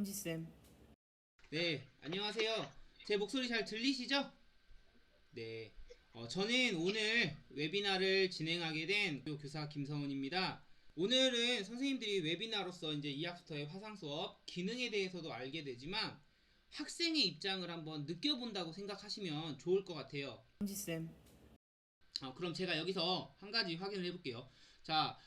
현지쌤. 네, 안녕하세요. 제 목소리 잘 들리시죠? 네. 저는 오늘 웨비나를 진행하게 된 교사 김성훈입니다. 오늘은 선생님들이 웨비나로서 이제 이학스터의 화상 수업 기능에 대해서도 알게 되지만 학생의 입장을 한번 느껴본다고 생각하시면 좋을 것 같아요. 현지쌤. 그럼 제가 여기서 한 가지 확인을 해볼게요. 자,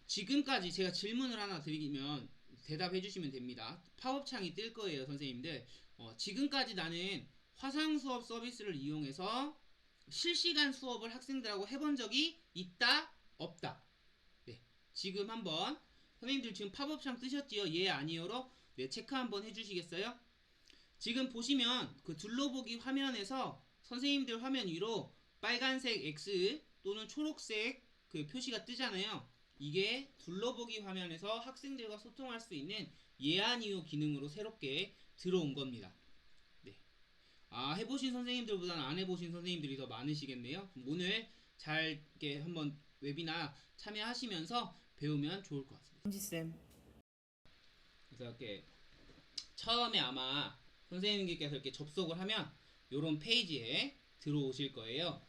지금까지 제가 질문을 하나 드리면 대답해 주시면 됩니다. 팝업창이 뜰 거예요, 선생님들. 지금까지 나는 화상 수업 서비스를 이용해서 실시간 수업을 학생들하고 해본 적이 있다, 없다. 네. 지금 한번, 선생님들 지금 팝업창 뜨셨지요? 예, 아니요로? 네, 체크 한번 해주시겠어요? 지금 보시면 그 둘러보기 화면에서 선생님들 화면 위로 빨간색 X 또는 초록색 그 표시가 뜨잖아요. 이게 둘러보기 화면에서 학생들과 소통할 수 있는 예안이요 기능으로 새롭게 들어온 겁니다. 네. 해보신 선생님들보다는 안 해보신 선생님들이 더 많으시겠네요. 오늘 잘 이렇게 한번 웨비나 참여하시면서 배우면 좋을 것 같습니다. 현지쌤. 그래서 이렇게 처음에 아마 선생님께서 이렇게 접속을 하면 이런 페이지에 들어오실 거예요.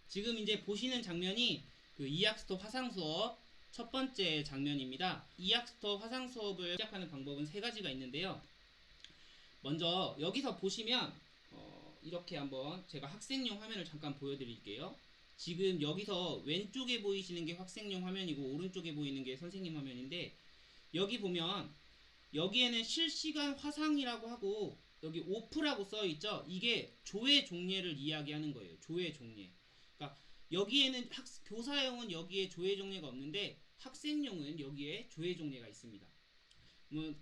지금 이제 보시는 장면이 그 이학스터 화상 수업 첫 번째 장면입니다. 이학스터 화상 수업을 시작하는 방법은 세 가지가 있는데요. 먼저 여기서 보시면 이렇게 한번 제가 학생용 화면을 잠깐 보여드릴게요. 지금 여기서 왼쪽에 보이시는 게 학생용 화면이고 오른쪽에 보이는 게 선생님 화면인데 여기 보면 여기에는 실시간 화상이라고 하고 여기 오프라고 써있죠. 이게 조회 종례를 이야기하는 거예요. 조회 종례. 그러니까 여기에는 교사용은 여기에 조회 종례가 없는데 학생용은 여기에 조회 종례가 있습니다.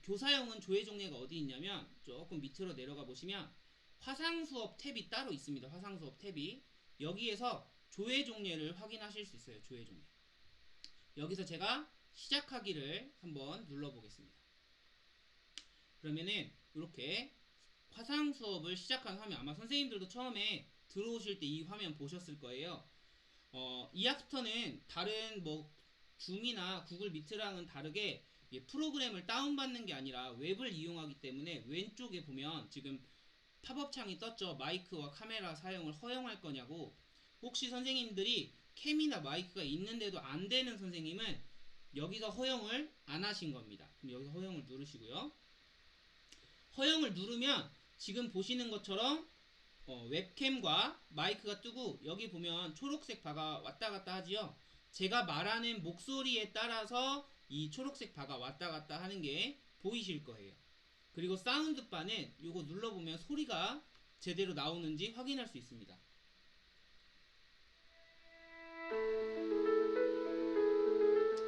교사용은 조회 종례가 어디 있냐면 조금 밑으로 내려가 보시면 화상 수업 탭이 따로 있습니다. 화상 수업 탭이 여기에서 조회 종례를 확인하실 수 있어요. 조회 종례. 여기서 제가 시작하기를 한번 눌러보겠습니다. 그러면은 이렇게 화상 수업을 시작한 화면, 아마 선생님들도 처음에 들어오실 때 이 화면 보셨을 거예요. 이학스터는 다른 뭐 줌이나 구글 미트랑은 다르게 프로그램을 다운받는 게 아니라 웹을 이용하기 때문에 왼쪽에 보면 지금 팝업 창이 떴죠. 마이크와 카메라 사용을 허용할 거냐고. 혹시 선생님들이 캠이나 마이크가 있는데도 안 되는 선생님은 여기서 허용을 안 하신 겁니다. 그럼 여기서 허용을 누르시고요. 허용을 누르면 지금 보시는 것처럼 웹캠과 마이크가 뜨고 여기 보면 초록색 바가 왔다 갔다 하지요. 제가 말하는 목소리에 따라서 이 초록색 바가 왔다 갔다 하는 게 보이실 거예요. 그리고 사운드 바는 이거 눌러보면 소리가 제대로 나오는지 확인할 수 있습니다.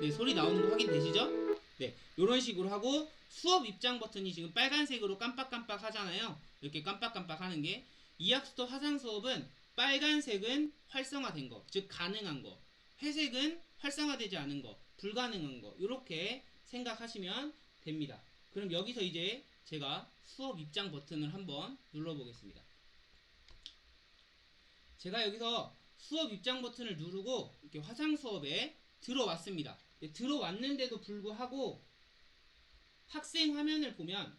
네, 소리 나오는 거 확인되시죠? 네, 이런 식으로 하고 수업 입장 버튼이 지금 빨간색으로 깜빡깜빡 하잖아요. 이렇게 깜빡깜빡 하는 게 이학스터 화상 수업은 빨간색은 활성화된 거, 즉 가능한 거, 회색은 활성화되지 않은 거, 불가능한 거 이렇게 생각하시면 됩니다. 그럼 여기서 이제 제가 수업 입장 버튼을 한번 눌러보겠습니다. 제가 여기서 수업 입장 버튼을 누르고 이렇게 화상 수업에 들어왔습니다. 들어왔는데도 불구하고 학생 화면을 보면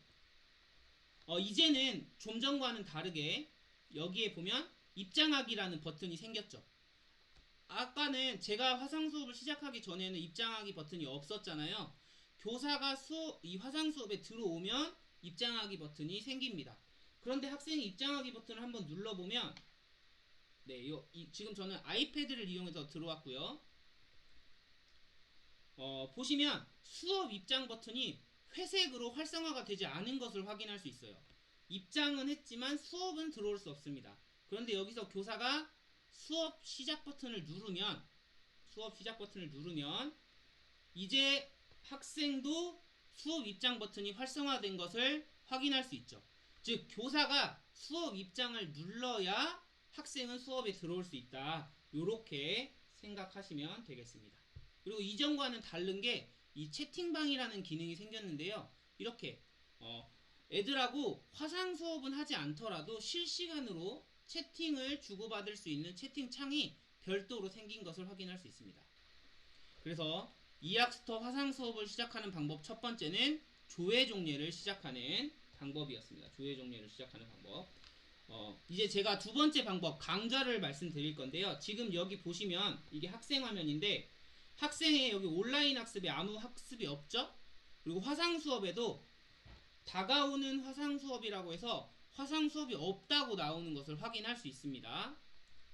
이제는 좀 전과는 다르게 여기에 보면 입장하기라는 버튼이 생겼죠. 아까는 제가 화상 수업을 시작하기 전에는 입장하기 버튼이 없었잖아요. 교사가 이 화상 수업에 들어오면 입장하기 버튼이 생깁니다. 그런데 학생이 입장하기 버튼을 한번 눌러보면 네, 지금 저는 아이패드를 이용해서 들어왔고요. 보시면 수업 입장 버튼이 회색으로 활성화가 되지 않은 것을 확인할 수 있어요. 입장은 했지만 수업은 들어올 수 없습니다. 그런데 여기서 교사가 수업 시작 버튼을 누르면 이제 학생도 수업 입장 버튼이 활성화된 것을 확인할 수 있죠. 즉 교사가 수업 입장을 눌러야 학생은 수업에 들어올 수 있다. 이렇게 생각하시면 되겠습니다. 그리고 이전과는 다른 게 이 채팅방이라는 기능이 생겼는데요. 이렇게 애들하고 화상 수업은 하지 않더라도 실시간으로 채팅을 주고받을 수 있는 채팅창이 별도로 생긴 것을 확인할 수 있습니다. 그래서 이학스터 화상 수업을 시작하는 방법 첫 번째는 조회 종례를 시작하는 방법이었습니다. 조회 종례를 시작하는 방법. 이제 제가 두 번째 방법, 강좌를 말씀드릴 건데요. 지금 여기 보시면 이게 학생 화면인데, 학생의 여기 온라인 학습에 아무 학습이 없죠? 그리고 화상 수업에도 다가오는 화상 수업이라고 해서 화상 수업이 없다고 나오는 것을 확인할 수 있습니다.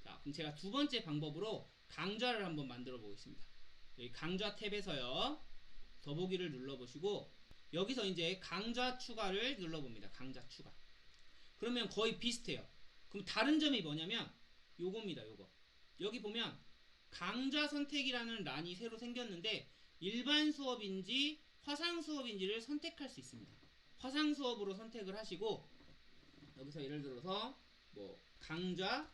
자, 그럼 제가 두 번째 방법으로 강좌를 한번 만들어 보겠습니다. 여기 강좌 탭에서요, 더보기를 눌러보시고, 여기서 이제 강좌 추가를 눌러봅니다. 강좌 추가. 그러면 거의 비슷해요. 그럼 다른 점이 뭐냐면 요겁니다. 요거. 여기 보면 강좌 선택이라는 란이 새로 생겼는데 일반 수업인지 화상 수업인지를 선택할 수 있습니다. 화상 수업으로 선택을 하시고, 여기서 예를 들어서 뭐 강좌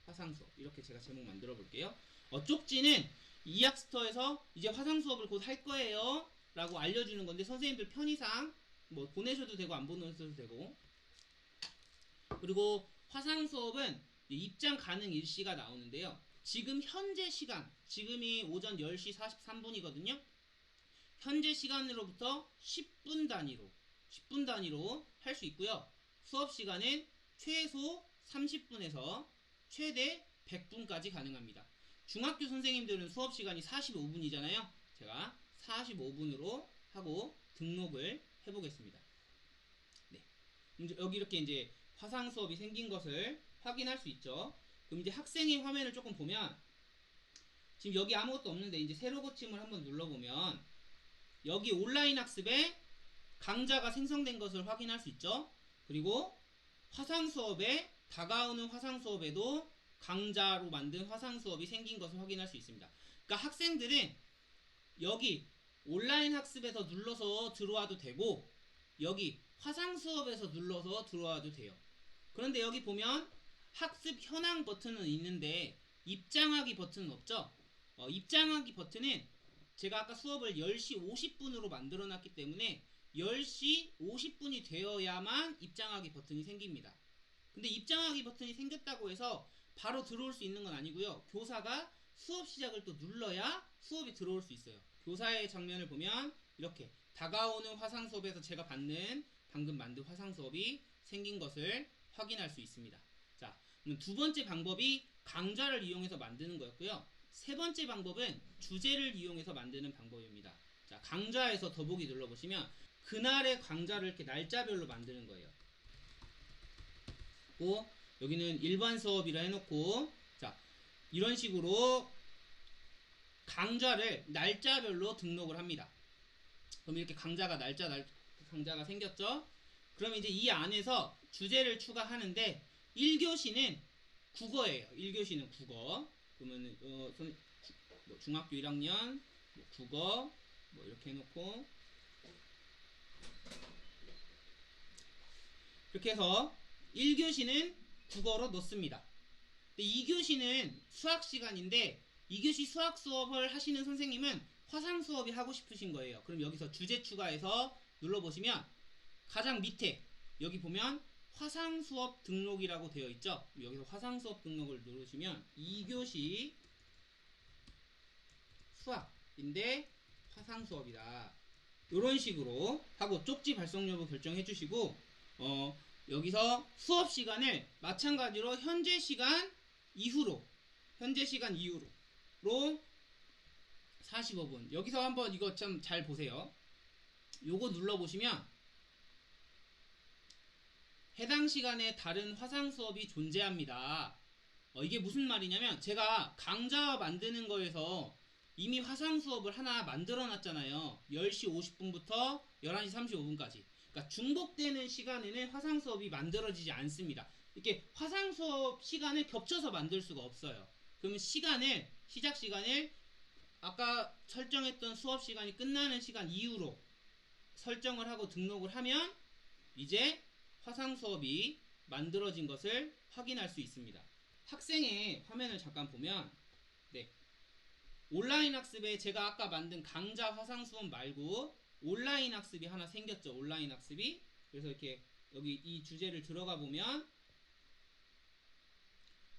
화상 수업 이렇게 제가 제목 만들어 볼게요. 쪽지는 이학스터에서 이제 화상 수업을 곧 할 거예요 라고 알려주는 건데, 선생님들 편의상 뭐 보내셔도 되고 안 보내셔도 되고, 그리고 화상 수업은 입장 가능 일시가 나오는데요. 지금 현재 시간, 지금이 오전 10시 43분이거든요. 현재 시간으로부터 10분 단위로 할 수 있고요. 수업 시간은 최소 30분에서 최대 100분까지 가능합니다. 중학교 선생님들은 수업 시간이 45분이잖아요. 제가 45분으로 하고 등록을 해보겠습니다. 네. 여기 이렇게 이제 화상 수업이 생긴 것을 확인할 수 있죠. 그럼 이제 학생의 화면을 조금 보면, 지금 여기 아무것도 없는데 이제 새로 고침을 한번 눌러보면 여기 온라인 학습에 강좌가 생성된 것을 확인할 수 있죠. 그리고 화상 수업에 다가오는 화상 수업에도 강좌로 만든 화상 수업이 생긴 것을 확인할 수 있습니다. 그러니까 학생들은 여기 온라인 학습에서 눌러서 들어와도 되고, 여기 화상 수업에서 눌러서 들어와도 돼요. 그런데 여기 보면 학습 현황 버튼은 있는데 입장하기 버튼은 없죠. 입장하기 버튼은 제가 아까 수업을 10시 50분으로 만들어 놨기 때문에 10시 50분이 되어야만 입장하기 버튼이 생깁니다. 근데 입장하기 버튼이 생겼다고 해서 바로 들어올 수 있는 건 아니고요. 교사가 수업 시작을 또 눌러야 수업이 들어올 수 있어요. 교사의 장면을 보면 이렇게 다가오는 화상 수업에서 제가 방금 만든 화상 수업이 생긴 것을 확인할 수 있습니다. 자, 그럼 두 번째 방법이 강좌를 이용해서 만드는 거였고요. 세 번째 방법은 주제를 이용해서 만드는 방법입니다. 자, 강좌에서 더보기 눌러보시면 그날의 강좌를 이렇게 날짜별로 만드는 거예요. 또 여기는 일반 수업이라 해놓고, 자, 이런 식으로 강좌를 날짜별로 등록을 합니다. 그럼 이렇게 강좌가 생겼죠? 그럼 이제 이 안에서 주제를 추가하는데 1교시는 국어예요. 1교시는 국어. 그러면 뭐 중학교 1학년 뭐 국어 뭐 이렇게 해놓고, 이렇게 해서 1교시는 국어로 넣습니다. 근데 2교시는 수학 시간인데 2교시 수학 수업을 하시는 선생님은 화상 수업이 하고 싶으신 거예요. 그럼 여기서 주제 추가해서 눌러보시면 가장 밑에 여기 보면 화상 수업 등록이라고 되어 있죠. 여기서 화상 수업 등록을 누르시면 2교시 수학인데 화상 수업이다. 이런 식으로 하고 쪽지 발송 여부 결정해 주시고, 여기서 수업 시간을 마찬가지로 현재 시간 이후로 45분. 여기서 한번 이거 좀 잘 보세요. 요거 눌러보시면 해당 시간에 다른 화상 수업이 존재합니다. 이게 무슨 말이냐면 제가 강좌 만드는 거에서 이미 화상 수업을 하나 만들어 놨잖아요. 10시 50분부터 11시 35분까지. 그러니까 중복되는 시간에는 화상 수업이 만들어지지 않습니다. 이렇게 화상 수업 시간을 겹쳐서 만들 수가 없어요. 그러면 시작 시간을 아까 설정했던 수업 시간이 끝나는 시간 이후로 설정을 하고 등록을 하면 이제 화상 수업이 만들어진 것을 확인할 수 있습니다. 학생의 화면을 잠깐 보면, 네, 온라인 학습에 제가 아까 만든 강좌 화상 수업 말고 온라인 학습이 하나 생겼죠. 온라인 학습이. 그래서 이렇게 여기 이 주제를 들어가 보면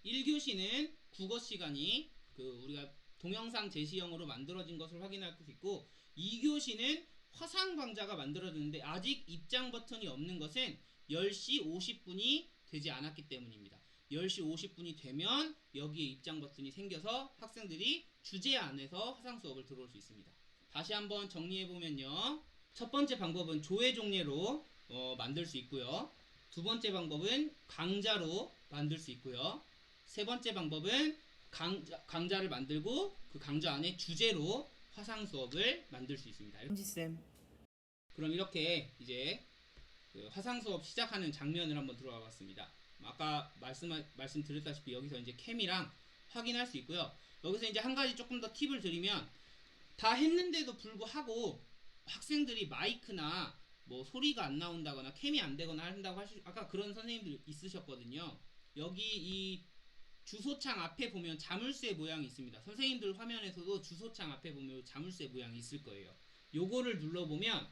1교시는 국어 시간이 우리가 동영상 제시형으로 만들어진 것을 확인할 수 있고, 2교시는 화상 강좌가 만들어졌는데 아직 입장 버튼이 없는 것은 10시 50분이 되지 않았기 때문입니다. 10시 50분이 되면 여기에 입장 버튼이 생겨서 학생들이 주제 안에서 화상 수업을 들어올 수 있습니다. 다시 한번 정리해보면요. 첫 번째 방법은 조회 종례로 만들 수 있고요. 두 번째 방법은 강좌로 만들 수 있고요. 세 번째 방법은 강좌를 만들고 그 강좌 안에 주제로 화상 수업을 만들 수 있습니다. 현지쌤. 그럼 이렇게 이제 그 화상 수업 시작하는 장면을 한번 들어와 봤습니다. 아까 말씀드렸다시피 여기서 이제 캠이랑 확인할 수 있고요. 여기서 이제 한 가지 조금 더 팁을 드리면 다 했는데도 불구하고 학생들이 마이크나 뭐 소리가 안 나온다거나 캠이 안 되거나 한다고 아까 그런 선생님들 있으셨거든요. 여기 이 주소창 앞에 보면 자물쇠 모양이 있습니다. 선생님들 화면에서도 주소창 앞에 보면 자물쇠 모양이 있을 거예요. 요거를 눌러보면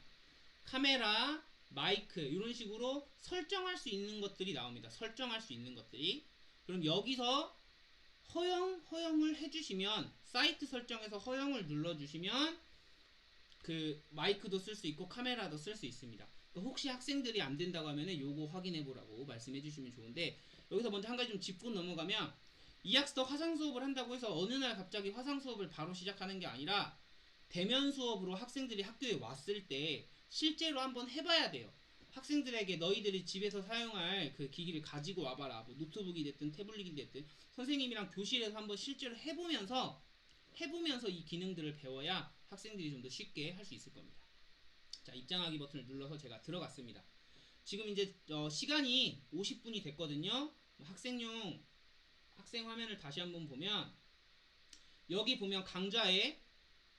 카메라, 마이크 이런 식으로 설정할 수 있는 것들이 나옵니다. 설정할 수 있는 것들이. 그럼 여기서 허용을 해주시면 사이트 설정에서 허용을 눌러주시면 그 마이크도 쓸 수 있고 카메라도 쓸 수 있습니다. 혹시 학생들이 안 된다고 하면은 요거 확인해 보라고 말씀해 주시면 좋은데 여기서 먼저 한 가지 좀 짚고 넘어가면 이학스터 화상 수업을 한다고 해서 어느 날 갑자기 화상 수업을 바로 시작하는 게 아니라 대면 수업으로 학생들이 학교에 왔을 때 실제로 한번 해봐야 돼요. 학생들에게 너희들이 집에서 사용할 그 기기를 가지고 와봐라. 뭐 노트북이 됐든 태블릿이 됐든 선생님이랑 교실에서 한번 실제로 해보면서 이 기능들을 배워야 학생들이 좀 더 쉽게 할 수 있을 겁니다. 자, 입장하기 버튼을 눌러서 제가 들어갔습니다. 지금 이제 시간이 50분이 됐거든요. 학생 화면을 다시 한번 보면 여기 보면 강좌에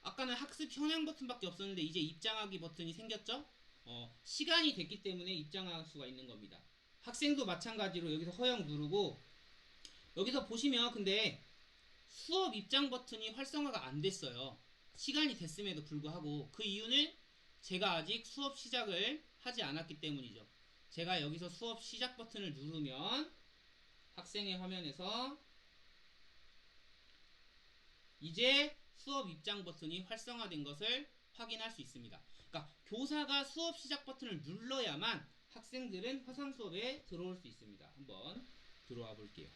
아까는 학습 현황 버튼밖에 없었는데 이제 입장하기 버튼이 생겼죠? 시간이 됐기 때문에 입장할 수가 있는 겁니다. 학생도 마찬가지로 여기서 허용 누르고 여기서 보시면 근데 수업 입장 버튼이 활성화가 안 됐어요. 시간이 됐음에도 불구하고 그 이유는 제가 아직 수업 시작을 하지 않았기 때문이죠. 제가 여기서 수업 시작 버튼을 누르면 학생의 화면에서 이제 수업 입장 버튼이 활성화된 것을 확인할 수 있습니다. 그러니까 교사가 수업 시작 버튼을 눌러야만 학생들은 화상 수업에 들어올 수 있습니다. 한번 들어와 볼게요.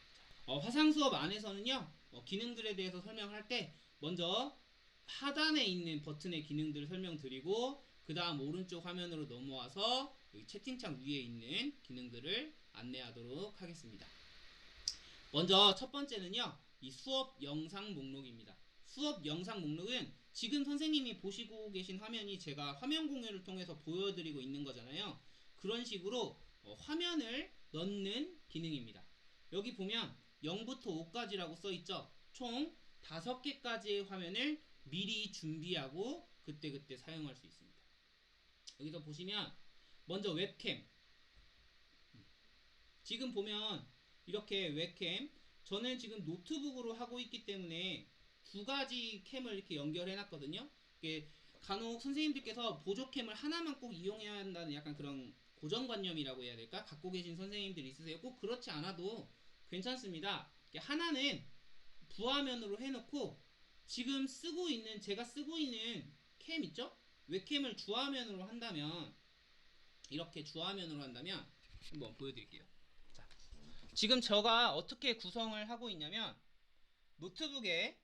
화상 수업 안에서는요, 기능들에 대해서 설명할 때 먼저 하단에 있는 버튼의 기능들을 설명드리고 그 다음 오른쪽 화면으로 넘어와서 여기 채팅창 위에 있는 기능들을 안내하도록 하겠습니다. 먼저 첫 번째는요, 이 수업 영상 목록입니다. 수업 영상 목록은 지금 선생님이 보시고 계신 화면이 제가 화면 공유를 통해서 보여드리고 있는 거잖아요. 그런 식으로 화면을 넣는 기능입니다. 여기 보면 0부터 5까지라고 써있죠. 총 5개까지의 화면을 미리 준비하고 그때그때 사용할 수 있습니다. 여기서 보시면 먼저 웹캠, 지금 보면 이렇게 웹캠, 저는 지금 노트북으로 하고 있기 때문에 두 가지 캠을 이렇게 연결해 놨거든요. 간혹 선생님들께서 보조캠을 하나만 꼭 이용해야 한다는 약간 그런 고정관념이라고 해야 될까? 갖고 계신 선생님들 있으세요? 꼭 그렇지 않아도 괜찮습니다. 하나는 부화면으로 해놓고 지금 제가 쓰고 있는 캠 있죠? 웹캠을 주화면으로 한다면 이렇게 주화면으로 한다면 한번 보여드릴게요. 자, 지금 제가 어떻게 구성을 하고 있냐면 노트북에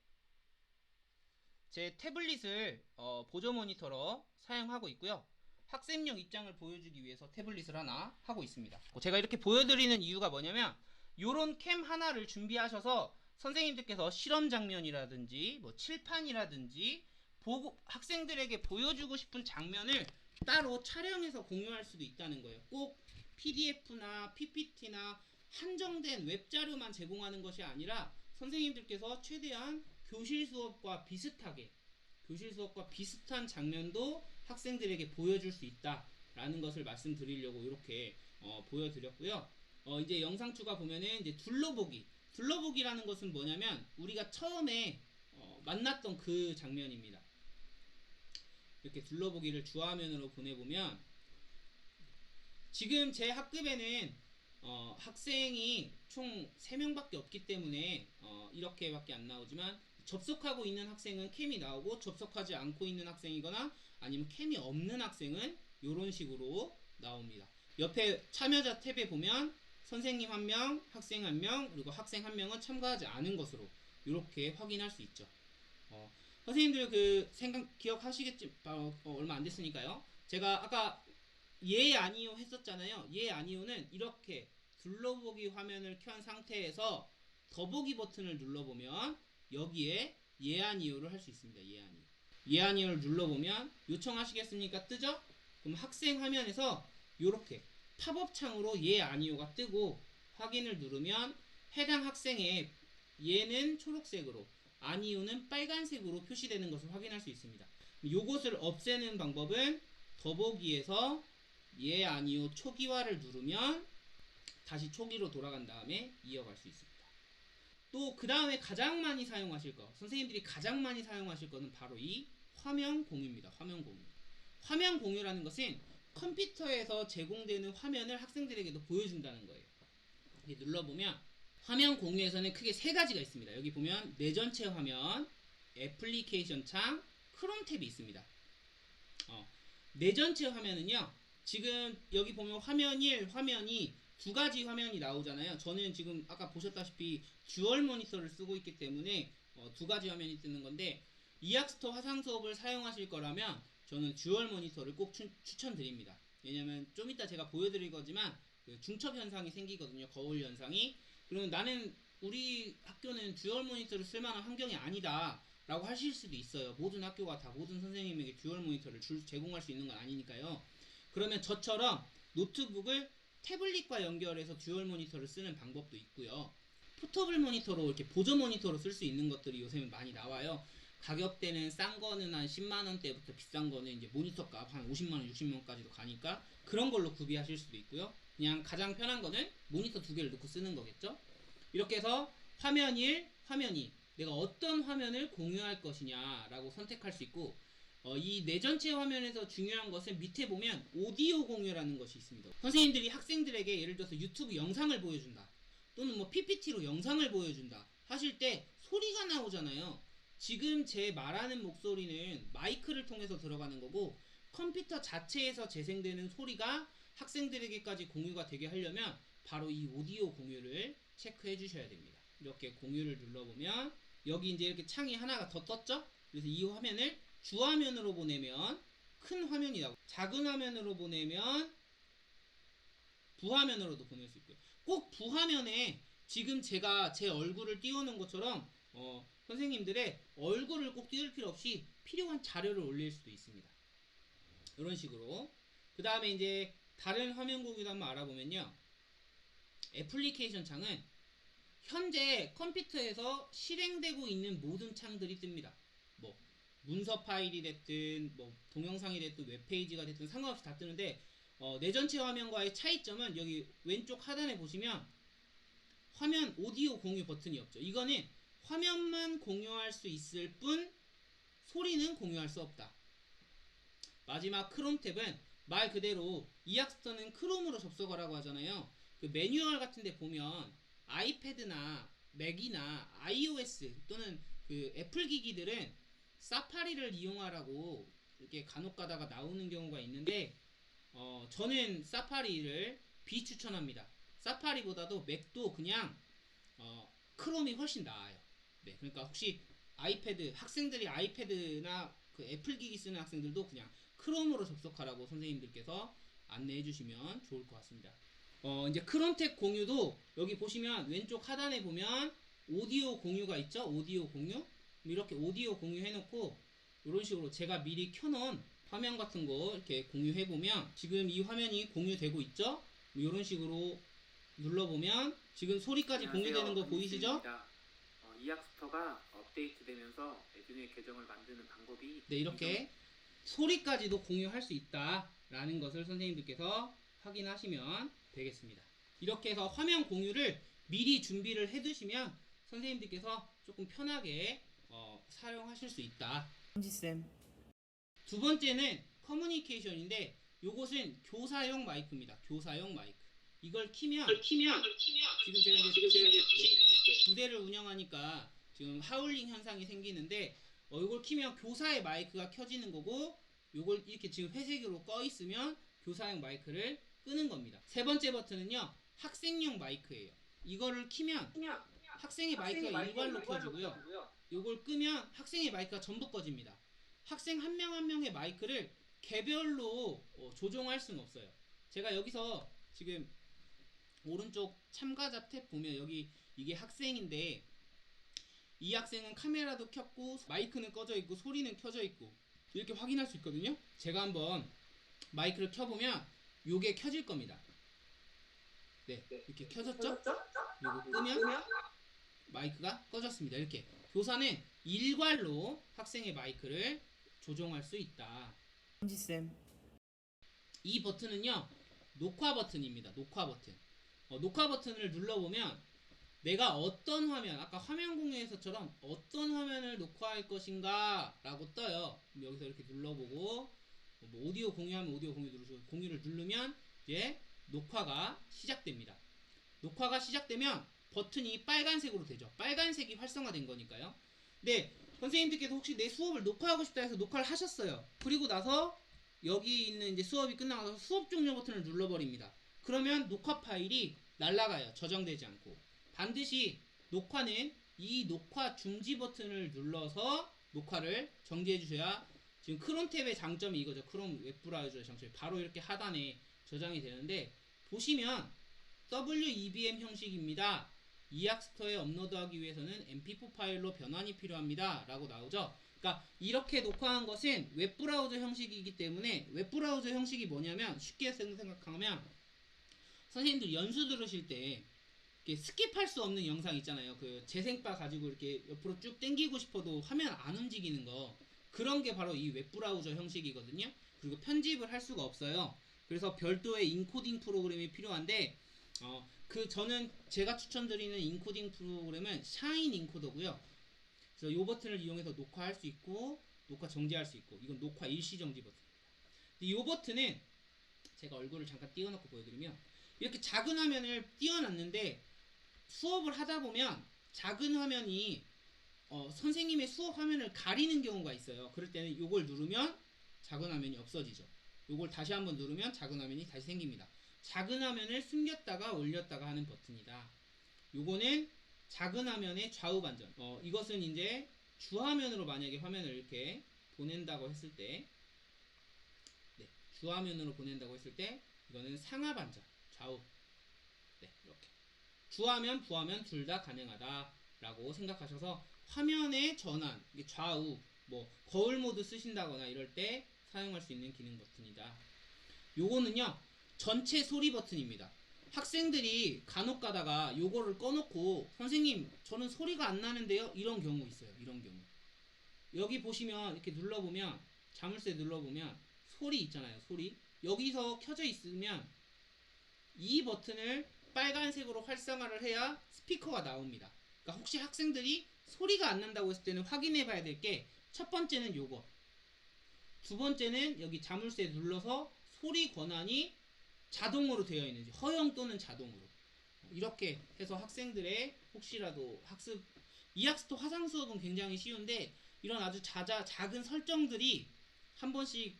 제 태블릿을 보조 모니터로 사용하고 있고요. 학생용 입장을 보여주기 위해서 태블릿을 하나 하고 있습니다. 제가 이렇게 보여드리는 이유가 뭐냐면 요런 캠 하나를 준비하셔서 선생님들께서 실험 장면이라든지 뭐 칠판이라든지 학생들에게 보여주고 싶은 장면을 따로 촬영해서 공유할 수도 있다는 거예요. 꼭 PDF나 PPT나 한정된 웹자료만 제공하는 것이 아니라 선생님들께서 최대한 교실 수업과 비슷한 장면도 학생들에게 보여줄 수 있다라는 것을 말씀드리려고 이렇게 보여드렸고요. 이제 영상 추가 보면은 이제 둘러보기라는 것은 뭐냐면 우리가 처음에 만났던 그 장면입니다. 이렇게 둘러보기를 주화면으로 보내보면 지금 제 학급에는 학생이 총 3명밖에 없기 때문에 이렇게밖에 안 나오지만 접속하고 있는 학생은 캠이 나오고 접속하지 않고 있는 학생이거나 아니면 캠이 없는 학생은 이런 식으로 나옵니다. 옆에 참여자 탭에 보면 선생님 1명, 학생 1명, 그리고 학생 1명은 참가하지 않은 것으로 이렇게 확인할 수 있죠. 선생님들 그 생각 기억하시겠지? 얼마 안 됐으니까요. 제가 아까 예 아니요 했었잖아요. 예 아니요는 이렇게 둘러보기 화면을 켠 상태에서 더보기 버튼을 눌러보면 여기에 예 아니요를 할 수 있습니다. 예 아니요. 예 아니요를 눌러보면 요청하시겠습니까? 뜨죠? 그럼 학생 화면에서 이렇게 팝업 창으로 예 아니요가 뜨고 확인을 누르면 해당 학생의 예는 초록색으로 아니요는 빨간색으로 표시되는 것을 확인할 수 있습니다. 요것을 없애는 방법은 더보기에서 예 아니요 초기화를 누르면 다시 초기로 돌아간 다음에 이어갈 수 있습니다. 또 그 다음에 가장 많이 사용하실 거, 선생님들이 가장 많이 사용하실 거는 바로 이 화면 공유입니다. 화면 공유. 화면 공유라는 것은 컴퓨터에서 제공되는 화면을 학생들에게도 보여준다는 거예요. 이렇게 눌러보면 화면 공유에서는 크게 세 가지가 있습니다. 여기 보면 내 전체 화면, 애플리케이션 창, 크롬 탭이 있습니다. 내 전체 화면은요, 지금 여기 보면 화면 1, 화면 2 두 가지 화면이 나오잖아요. 저는 지금 아까 보셨다시피 듀얼 모니터를 쓰고 있기 때문에 두 가지 화면이 뜨는 건데, 이학스토 화상 수업을 사용하실 거라면 저는 듀얼 모니터를 꼭 추천드립니다. 왜냐면 좀 이따 제가 보여드릴 거지만 그 중첩 현상이 생기거든요. 거울 현상이. 그러면 나는 우리 학교는 듀얼 모니터를 쓸만한 환경이 아니다 라고 하실 수도 있어요. 모든 학교가 다 모든 선생님에게 듀얼 모니터를 제공할 수 있는 건 아니니까요. 그러면 저처럼 노트북을 태블릿과 연결해서 듀얼 모니터를 쓰는 방법도 있고요. 포터블 모니터로 이렇게 보조 모니터로 쓸 수 있는 것들이 요새는 많이 나와요. 가격대는 싼 거는 한 10만원대부터 비싼 거는 이제 모니터 값 한 50만원, 60만원까지도 가니까 그런 걸로 구비하실 수도 있고요. 그냥 가장 편한 거는 모니터 두 개를 놓고 쓰는 거겠죠. 이렇게 해서 화면 1, 화면 2 내가 어떤 화면을 공유할 것이냐 라고 선택할 수 있고, 이 내 전체 화면에서 중요한 것은 밑에 보면 오디오 공유라는 것이 있습니다. 선생님들이 학생들에게 예를 들어서 유튜브 영상을 보여준다, 또는 뭐 PPT로 영상을 보여준다 하실 때 소리가 나오잖아요. 지금 제 말하는 목소리는 마이크를 통해서 들어가는 거고, 컴퓨터 자체에서 재생되는 소리가 학생들에게까지 공유가 되게 하려면 바로 이 오디오 공유를 체크해 주셔야 됩니다. 이렇게 공유를 눌러보면 여기 이제 이렇게 창이 하나가 더 떴죠? 그래서 이 화면을 주화면으로 보내면 큰 화면이 나오고, 작은 화면으로 보내면 부화면으로도 보낼 수 있고요. 꼭 부화면에 지금 제가 제 얼굴을 띄우는 것처럼 선생님들의 얼굴을 꼭 띄울 필요 없이 필요한 자료를 올릴 수도 있습니다. 이런 식으로. 그 다음에 이제 다른 화면 공유도 한번 알아보면요, 애플리케이션 창은 현재 컴퓨터에서 실행되고 있는 모든 창들이 뜹니다. 뭐 문서 파일이 됐든 뭐 동영상이 됐든 웹페이지가 됐든 상관없이 다 뜨는데, 내 전체 화면과의 차이점은 여기 왼쪽 하단에 보시면 화면 오디오 공유 버튼이 없죠. 이거는 화면만 공유할 수 있을 뿐 소리는 공유할 수 없다. 마지막 크롬 탭은 말 그대로 이학스터는 크롬으로 접속하라고 하잖아요. 그 매뉴얼 같은 데 보면 아이패드나 맥이나 iOS 또는 그 애플 기기들은 사파리를 이용하라고 이렇게 간혹 가다가 나오는 경우가 있는데, 저는 사파리를 비추천합니다. 사파리보다도 맥도 그냥 크롬이 훨씬 나아요. 네, 그러니까 혹시 아이패드, 학생들이 아이패드나 그 애플 기기 쓰는 학생들도 그냥 크롬으로 접속하라고 선생님들께서 안내해 주시면 좋을 것 같습니다. 이제 크롬 탭 공유도 여기 보시면 왼쪽 하단에 보면 오디오 공유가 있죠? 오디오 공유? 이렇게 오디오 공유 해놓고 이런 식으로 제가 미리 켜놓은 화면 같은 거 이렇게 공유해보면 지금 이 화면이 공유되고 있죠? 이런 식으로 눌러보면 지금 소리까지 공유되는 거 보이시죠? 이학스터가 업데이트되면서 에듀넷 계정을 만드는 방법이, 네, 이렇게 소리까지도 공유할 수 있다라는 것을 선생님들께서 확인하시면 되겠습니다. 이렇게 해서 화면 공유를 미리 준비를 해두시면 선생님들께서 조금 편하게 사용하실 수 있다. 한지쌤. 두 번째는 커뮤니케이션인데, 요것은 교사용 마이크입니다. 교사용 마이크. 이걸 키면 지금 제가 이제 두 대를 운영하니까 지금 하울링 현상이 생기는데, 이걸 키면 교사의 마이크가 켜지는 거고, 요걸 이렇게 지금 회색으로 꺼 있으면 교사용 마이크를 끄는 겁니다. 세 번째 버튼은요, 학생용 마이크예요. 이거를 키면 학생의 마이크가 일괄로 켜지고요. 요걸 끄면 학생의 마이크가 전부 꺼집니다. 학생 한 명 한 명의 마이크를 개별로 조종할 수는 없어요. 제가 여기서 지금 오른쪽 참가자 탭 보면 여기 이게 학생인데, 이 학생은 카메라도 켰고 마이크는 꺼져 있고 소리는 켜져 있고 이렇게 확인할 수 있거든요. 제가 한번 마이크를 켜보면 요게 켜질 겁니다. 네, 이렇게 켜졌죠? 요거 끄면 마이크가 꺼졌습니다. 이렇게 교사는 일괄로 학생의 마이크를 조종할 수 있다. 현지쌤. 이 버튼은요, 녹화 버튼입니다. 녹화 버튼. 녹화 버튼을 눌러보면 내가 어떤 화면, 아까 화면 공유에서처럼 어떤 화면을 녹화할 것인가 라고 떠요. 여기서 이렇게 눌러보고 뭐 오디오 공유하면 오디오 공유 누르시고, 공유를 누르면 이제 녹화가 시작됩니다. 녹화가 시작되면 버튼이 빨간색으로 되죠. 빨간색이 활성화된 거니까요. 근데 선생님들께서 혹시 내 수업을 녹화하고 싶다 해서 녹화를 하셨어요. 그리고 나서 여기 있는 이제 수업이 끝나고 나서 수업 종료 버튼을 눌러버립니다. 그러면 녹화 파일이 날아가요. 저장되지 않고. 반드시 녹화는 이 녹화 중지 버튼을 눌러서 녹화를 정지해 주셔야, 지금 크롬 탭의 장점이 이거죠. 크롬 웹브라우저의 장점이 바로 이렇게 하단에 저장이 되는데, 보시면 WEBM 형식입니다. 이악스토어에 업로드하기 위해서는 mp4 파일로 변환이 필요합니다 라고 나오죠. 그러니까 이렇게 녹화한 것은 웹브라우저 형식이기 때문에, 웹브라우저 형식이 뭐냐면 쉽게 생각하면 선생님들 연수 들으실 때 이렇게 스킵할 수 없는 영상 있잖아요. 그 재생바 가지고 이렇게 옆으로 쭉 당기고 싶어도 화면 안 움직이는 거, 그런 게 바로 이 웹브라우저 형식이거든요. 그리고 편집을 할 수가 없어요. 그래서 별도의 인코딩 프로그램이 필요한데, 저는 제가 추천드리는 인코딩 프로그램은 샤인 인코더고요. 그래서 이 버튼을 이용해서 녹화할 수 있고 녹화 정지할 수 있고, 이건 녹화 일시 정지 버튼입니다. 이 버튼은 제가 얼굴을 잠깐 띄워놓고 보여드리면, 이렇게 작은 화면을 띄워놨는데 수업을 하다 보면 작은 화면이 선생님의 수업 화면을 가리는 경우가 있어요. 그럴 때는 이걸 누르면 작은 화면이 없어지죠. 이걸 다시 한번 누르면 작은 화면이 다시 생깁니다. 작은 화면을 숨겼다가 올렸다가 하는 버튼이다. 요거는 작은 화면의 좌우 반전. 이것은 이제 주화면으로 만약에 화면을 이렇게 보낸다고 했을 때, 네, 주화면으로 보낸다고 했을 때 이거는 상하 반전, 좌우. 네, 이렇게 주화면, 부화면 둘 다 가능하다라고 생각하셔서 화면의 전환, 좌우, 뭐 거울 모드 쓰신다거나 이럴 때 사용할 수 있는 기능 버튼이다. 요거는요, 전체 소리 버튼입니다. 학생들이 간혹 가다가 요거를 꺼놓고 선생님 저는 소리가 안 나는데요, 이런 경우 있어요. 이런 경우 여기 보시면 이렇게 눌러보면, 자물쇠 눌러보면 소리 있잖아요. 소리 여기서 켜져 있으면 이 버튼을 빨간색으로 활성화를 해야 스피커가 나옵니다. 그러니까 혹시 학생들이 소리가 안 난다고 했을 때는 확인해 봐야 될 게, 첫 번째는 요거, 두 번째는 여기 자물쇠 눌러서 소리 권한이 자동으로 되어 있는지, 허용 또는 자동으로, 이렇게 해서 학생들의 혹시라도 학습, 이학스토 화상 수업은 굉장히 쉬운데 이런 아주 작은 설정들이 한 번씩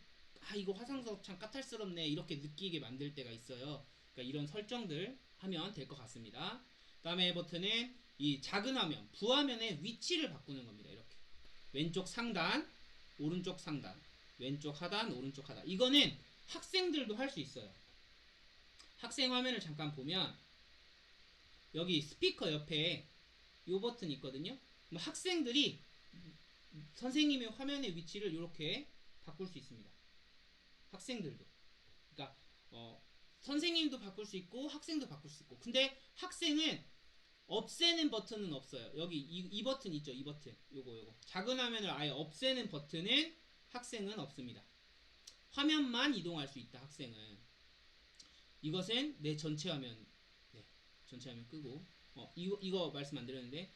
이거 화상 수업 참 까탈스럽네 이렇게 느끼게 만들 때가 있어요. 그러니까 이런 설정들 하면 될 것 같습니다. 다음에 버튼은 이 작은 화면, 부화면의 위치를 바꾸는 겁니다. 이렇게 왼쪽 상단, 오른쪽 상단, 왼쪽 하단, 오른쪽 하단. 이거는 학생들도 할 수 있어요. 학생 화면을 잠깐 보면 여기 스피커 옆에 이 버튼이 있거든요. 학생들이 선생님의 화면의 위치를 이렇게 바꿀 수 있습니다. 학생들도. 그러니까 선생님도 바꿀 수 있고 학생도 바꿀 수 있고. 근데 학생은 없애는 버튼은 없어요. 여기 이 버튼 있죠. 이 버튼. 요거 작은 화면을 아예 없애는 버튼은 학생은 없습니다. 화면만 이동할 수 있다. 학생은. 이것은 내 전체 화면, 네, 전체 화면 끄고, 이거 말씀 안 드렸는데,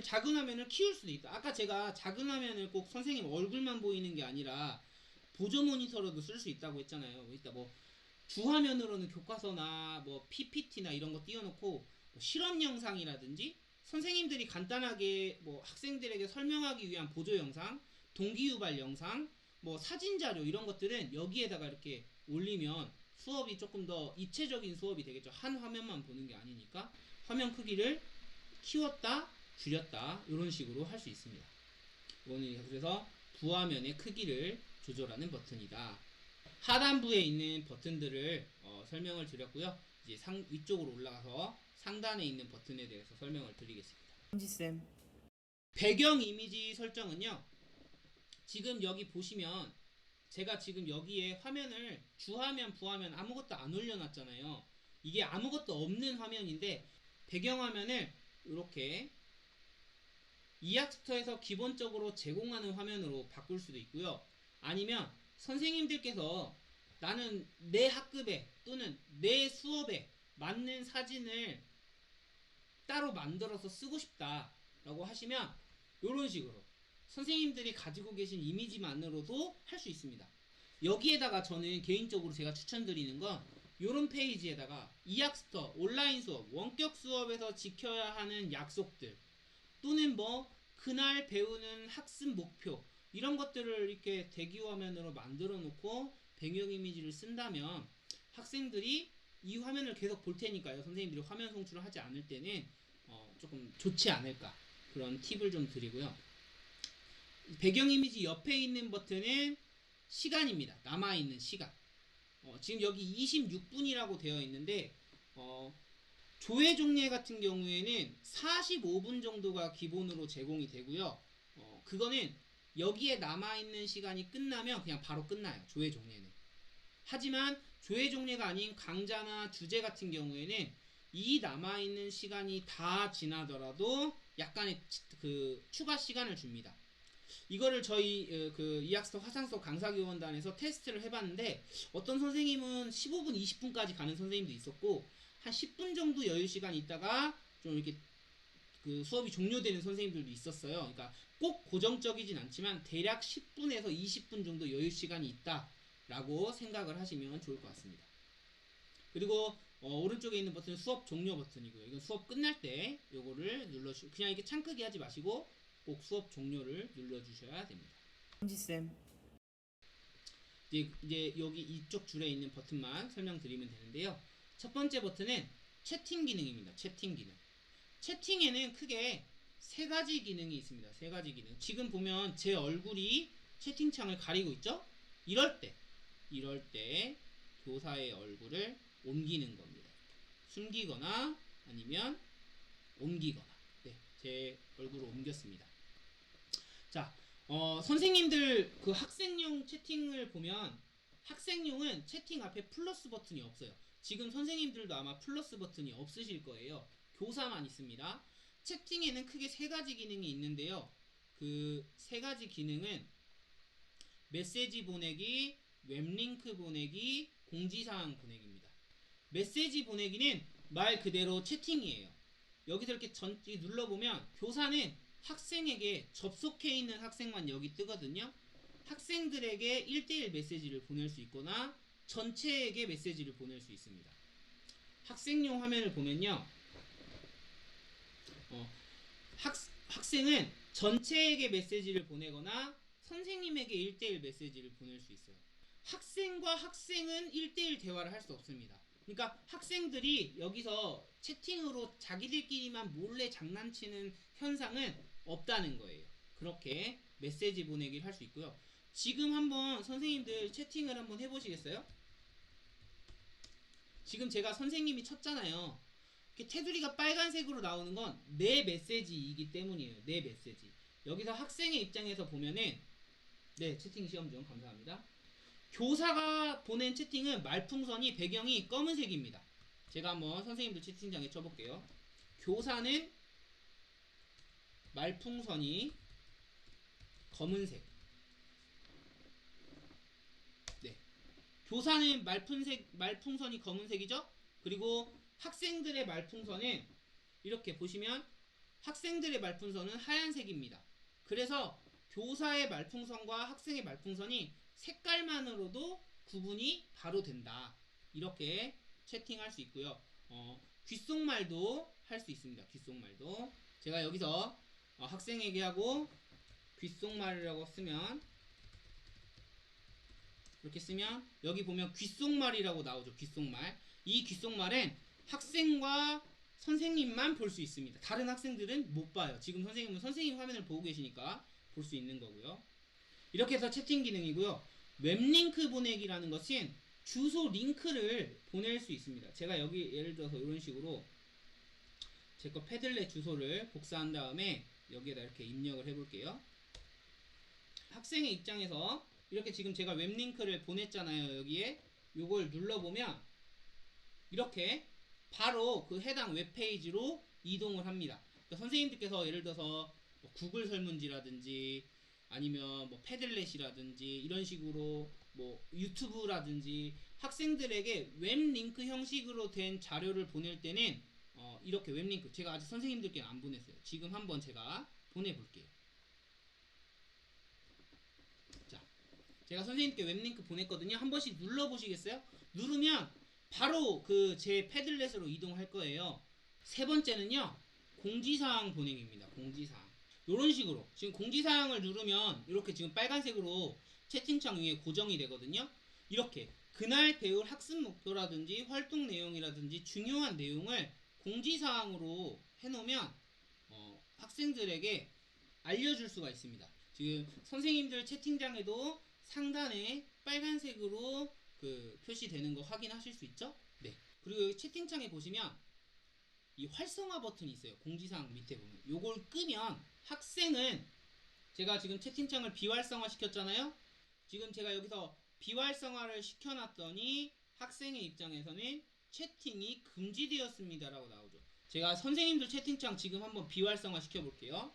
작은 화면을 키울 수도 있다. 아까 제가 작은 화면을 꼭 선생님 얼굴만 보이는 게 아니라 보조 모니터로도 쓸 수 있다고 했잖아요. 뭐 주화면으로는 교과서나 뭐 PPT나 이런 거 띄워놓고 뭐 실험 영상이라든지 선생님들이 간단하게 뭐 학생들에게 설명하기 위한 보조 영상, 동기유발 영상, 뭐 사진 자료 이런 것들은 여기에다가 이렇게 올리면 수업이 조금 더 입체적인 수업이 되겠죠. 한 화면만 보는 게 아니니까 화면 크기를 키웠다 줄였다 이런 식으로 할 수 있습니다. 이거는 그래서 부화면의 크기를 조절하는 버튼이다. 하단부에 있는 버튼들을 설명을 드렸고요. 이제 위쪽으로 올라가서 상단에 있는 버튼에 대해서 설명을 드리겠습니다. 현지쌤. 배경 이미지 설정은요. 지금 여기 보시면 제가 지금 여기에 화면을 주화면, 부화면 아무것도 안 올려놨잖아요. 이게 아무것도 없는 화면인데 배경화면을 이렇게 이학스터에서 기본적으로 제공하는 화면으로 바꿀 수도 있고요. 아니면 선생님들께서 나는 내 학급에 또는 내 수업에 맞는 사진을 따로 만들어서 쓰고 싶다라고 하시면 이런 식으로 선생님들이 가지고 계신 이미지만으로도 할 수 있습니다. 여기에다가 저는 개인적으로 제가 추천드리는 건 이런 페이지에다가 이학스터 온라인 수업, 원격 수업에서 지켜야 하는 약속들 또는 뭐 그날 배우는 학습 목표 이런 것들을 이렇게 대기화면으로 만들어 놓고 배경 이미지를 쓴다면 학생들이 이 화면을 계속 볼 테니까요. 선생님들이 화면 송출을 하지 않을 때는 조금 좋지 않을까 그런 팁을 좀 드리고요. 배경 이미지 옆에 있는 버튼은 시간입니다. 남아있는 시간. 지금 여기 26분이라고 되어 있는데 조회 종례 같은 경우에는 45분 정도가 기본으로 제공이 되고요. 그거는 여기에 남아있는 시간이 끝나면 그냥 바로 끝나요. 조회 종례는. 하지만 조회 종례가 아닌 강좌나 주제 같은 경우에는 이 남아있는 시간이 다 지나더라도 약간의 그 추가 시간을 줍니다. 이거를 저희 그 이학스터 화상수업 강사교원단에서 테스트를 해봤는데 어떤 선생님은 15분, 20분까지 가는 선생님도 있었고 한 10분 정도 여유 시간 있다가 좀 이렇게 그 수업이 종료되는 선생님들도 있었어요. 그러니까 꼭 고정적이진 않지만 대략 10분에서 20분 정도 여유 시간이 있다라고 생각을 하시면 좋을 것 같습니다. 그리고 오른쪽에 있는 버튼은 수업 종료 버튼이고요. 이건 수업 끝날 때 요거를 눌러주시고 그냥 이렇게 창 크게 하지 마시고 꼭 수업 종료를 눌러주셔야 됩니다. 현지쌤. 이제 여기 이쪽 줄에 있는 버튼만 설명드리면 되는데요. 첫 번째 버튼은 채팅 기능입니다. 채팅 기능. 채팅에는 크게 세 가지 기능이 있습니다. 세 가지 기능. 지금 보면 제 얼굴이 채팅창을 가리고 있죠? 이럴 때 교사의 얼굴을 옮기는 겁니다. 숨기거나 아니면 옮기거나. 네, 제 얼굴을 옮겼습니다. 자, 선생님들 그 학생용 채팅을 보면 학생용은 채팅 앞에 플러스 버튼이 없어요. 지금 선생님들도 아마 플러스 버튼이 없으실 거예요. 교사만 있습니다. 채팅에는 크게 세 가지 기능이 있는데요. 그 세 가지 기능은 메시지 보내기, 웹링크 보내기, 공지사항 보내기입니다. 메시지 보내기는 말 그대로 채팅이에요. 여기서 이렇게 눌러보면 교사는 학생에게 접속해 있는 학생만 여기 뜨거든요. 학생들에게 1대1 메시지를 보낼 수 있거나 전체에게 메시지를 보낼 수 있습니다. 학생용 화면을 보면요. 학생은 전체에게 메시지를 보내거나 선생님에게 1대1 메시지를 보낼 수 있어요. 학생과 학생은 1대1 대화를 할 수 없습니다. 그러니까 학생들이 여기서 채팅으로 자기들끼리만 몰래 장난치는 현상은 없다는 거예요. 그렇게 메시지 보내기를 할 수 있고요. 지금 한번 선생님들 채팅을 한번 해보시겠어요? 지금 제가 선생님이 쳤잖아요. 테두리가 빨간색으로 나오는 건 내 메시지이기 때문이에요. 내 메시지. 여기서 학생의 입장에서 보면은 네, 채팅 시험 중 감사합니다. 교사가 보낸 채팅은 말풍선이 배경이 검은색입니다. 제가 한번 선생님들 채팅창에 쳐볼게요. 교사는 말풍선이 검은색. 네. 교사는 말풍선이 검은색이죠? 그리고 학생들의 말풍선은 이렇게 보시면 학생들의 말풍선은 하얀색입니다. 그래서 교사의 말풍선과 학생의 말풍선이 색깔만으로도 구분이 바로 된다. 이렇게 채팅할 수 있고요. 귓속말도 할 수 있습니다. 귓속말도. 제가 여기서 학생에게 하고 귓속말이라고 쓰면 이렇게 쓰면 여기 보면 귓속말이라고 나오죠. 귓속말. 이 귓속말은 학생과 선생님만 볼 수 있습니다. 다른 학생들은 못 봐요. 지금 선생님은 선생님 화면을 보고 계시니까 볼 수 있는 거고요. 이렇게 해서 채팅 기능이고요. 웹링크 보내기라는 것은 주소 링크를 보낼 수 있습니다. 제가 여기 예를 들어서 이런 식으로 제 거 패들렛 주소를 복사한 다음에 여기에다 이렇게 입력을 해볼게요. 학생의 입장에서 이렇게 지금 제가 웹링크를 보냈잖아요. 여기에 요걸 눌러보면 이렇게 바로 그 해당 웹페이지로 이동을 합니다. 그러니까 선생님들께서 예를 들어서 뭐 구글 설문지라든지 아니면 뭐 패들렛이라든지 이런 식으로 뭐 유튜브라든지 학생들에게 웹링크 형식으로 된 자료를 보낼 때는 이렇게 웹링크, 제가 아직 선생님들께는 안 보냈어요. 지금 한번 제가 보내볼게요. 자, 제가 선생님께 웹링크 보냈거든요. 한 번씩 눌러보시겠어요? 누르면 바로 그 제 패들렛으로 이동할 거예요. 세 번째는요, 공지사항 보내기입니다. 공지사항. 이런 식으로 지금 공지사항을 누르면 이렇게 지금 빨간색으로 채팅창 위에 고정이 되거든요. 이렇게 그날 배울 학습 목표라든지 활동 내용이라든지 중요한 내용을 공지사항으로 해놓으면 학생들에게 알려줄 수가 있습니다. 지금 선생님들 채팅창에도 상단에 빨간색으로 그 표시되는 거 확인하실 수 있죠? 네. 그리고 여기 채팅창에 보시면 이 활성화 버튼이 있어요. 공지사항 밑에 보면 요걸 끄면 학생은, 제가 지금 채팅창을 비활성화 시켰잖아요. 지금 제가 여기서 비활성화를 시켜놨더니 학생의 입장에서는 채팅이 금지되었습니다 라고 나오죠. 제가 선생님들 채팅창 지금 한번 비활성화 시켜볼게요.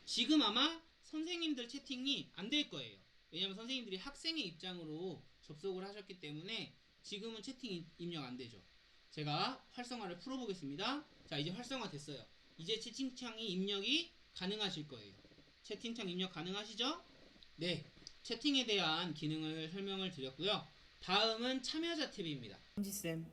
지금 아마 선생님들 채팅이 안 될 거예요. 왜냐하면 선생님들이 학생의 입장으로 접속을 하셨기 때문에 지금은 채팅 입력 안 되죠. 제가 활성화를 풀어보겠습니다. 자, 이제 활성화 됐어요. 이제 채팅창이 입력이 가능하실 거예요. 채팅창 입력 가능하시죠? 네. 채팅에 대한 기능을 설명을 드렸고요. 다음은 참여자 탭입니다. 현지쌤.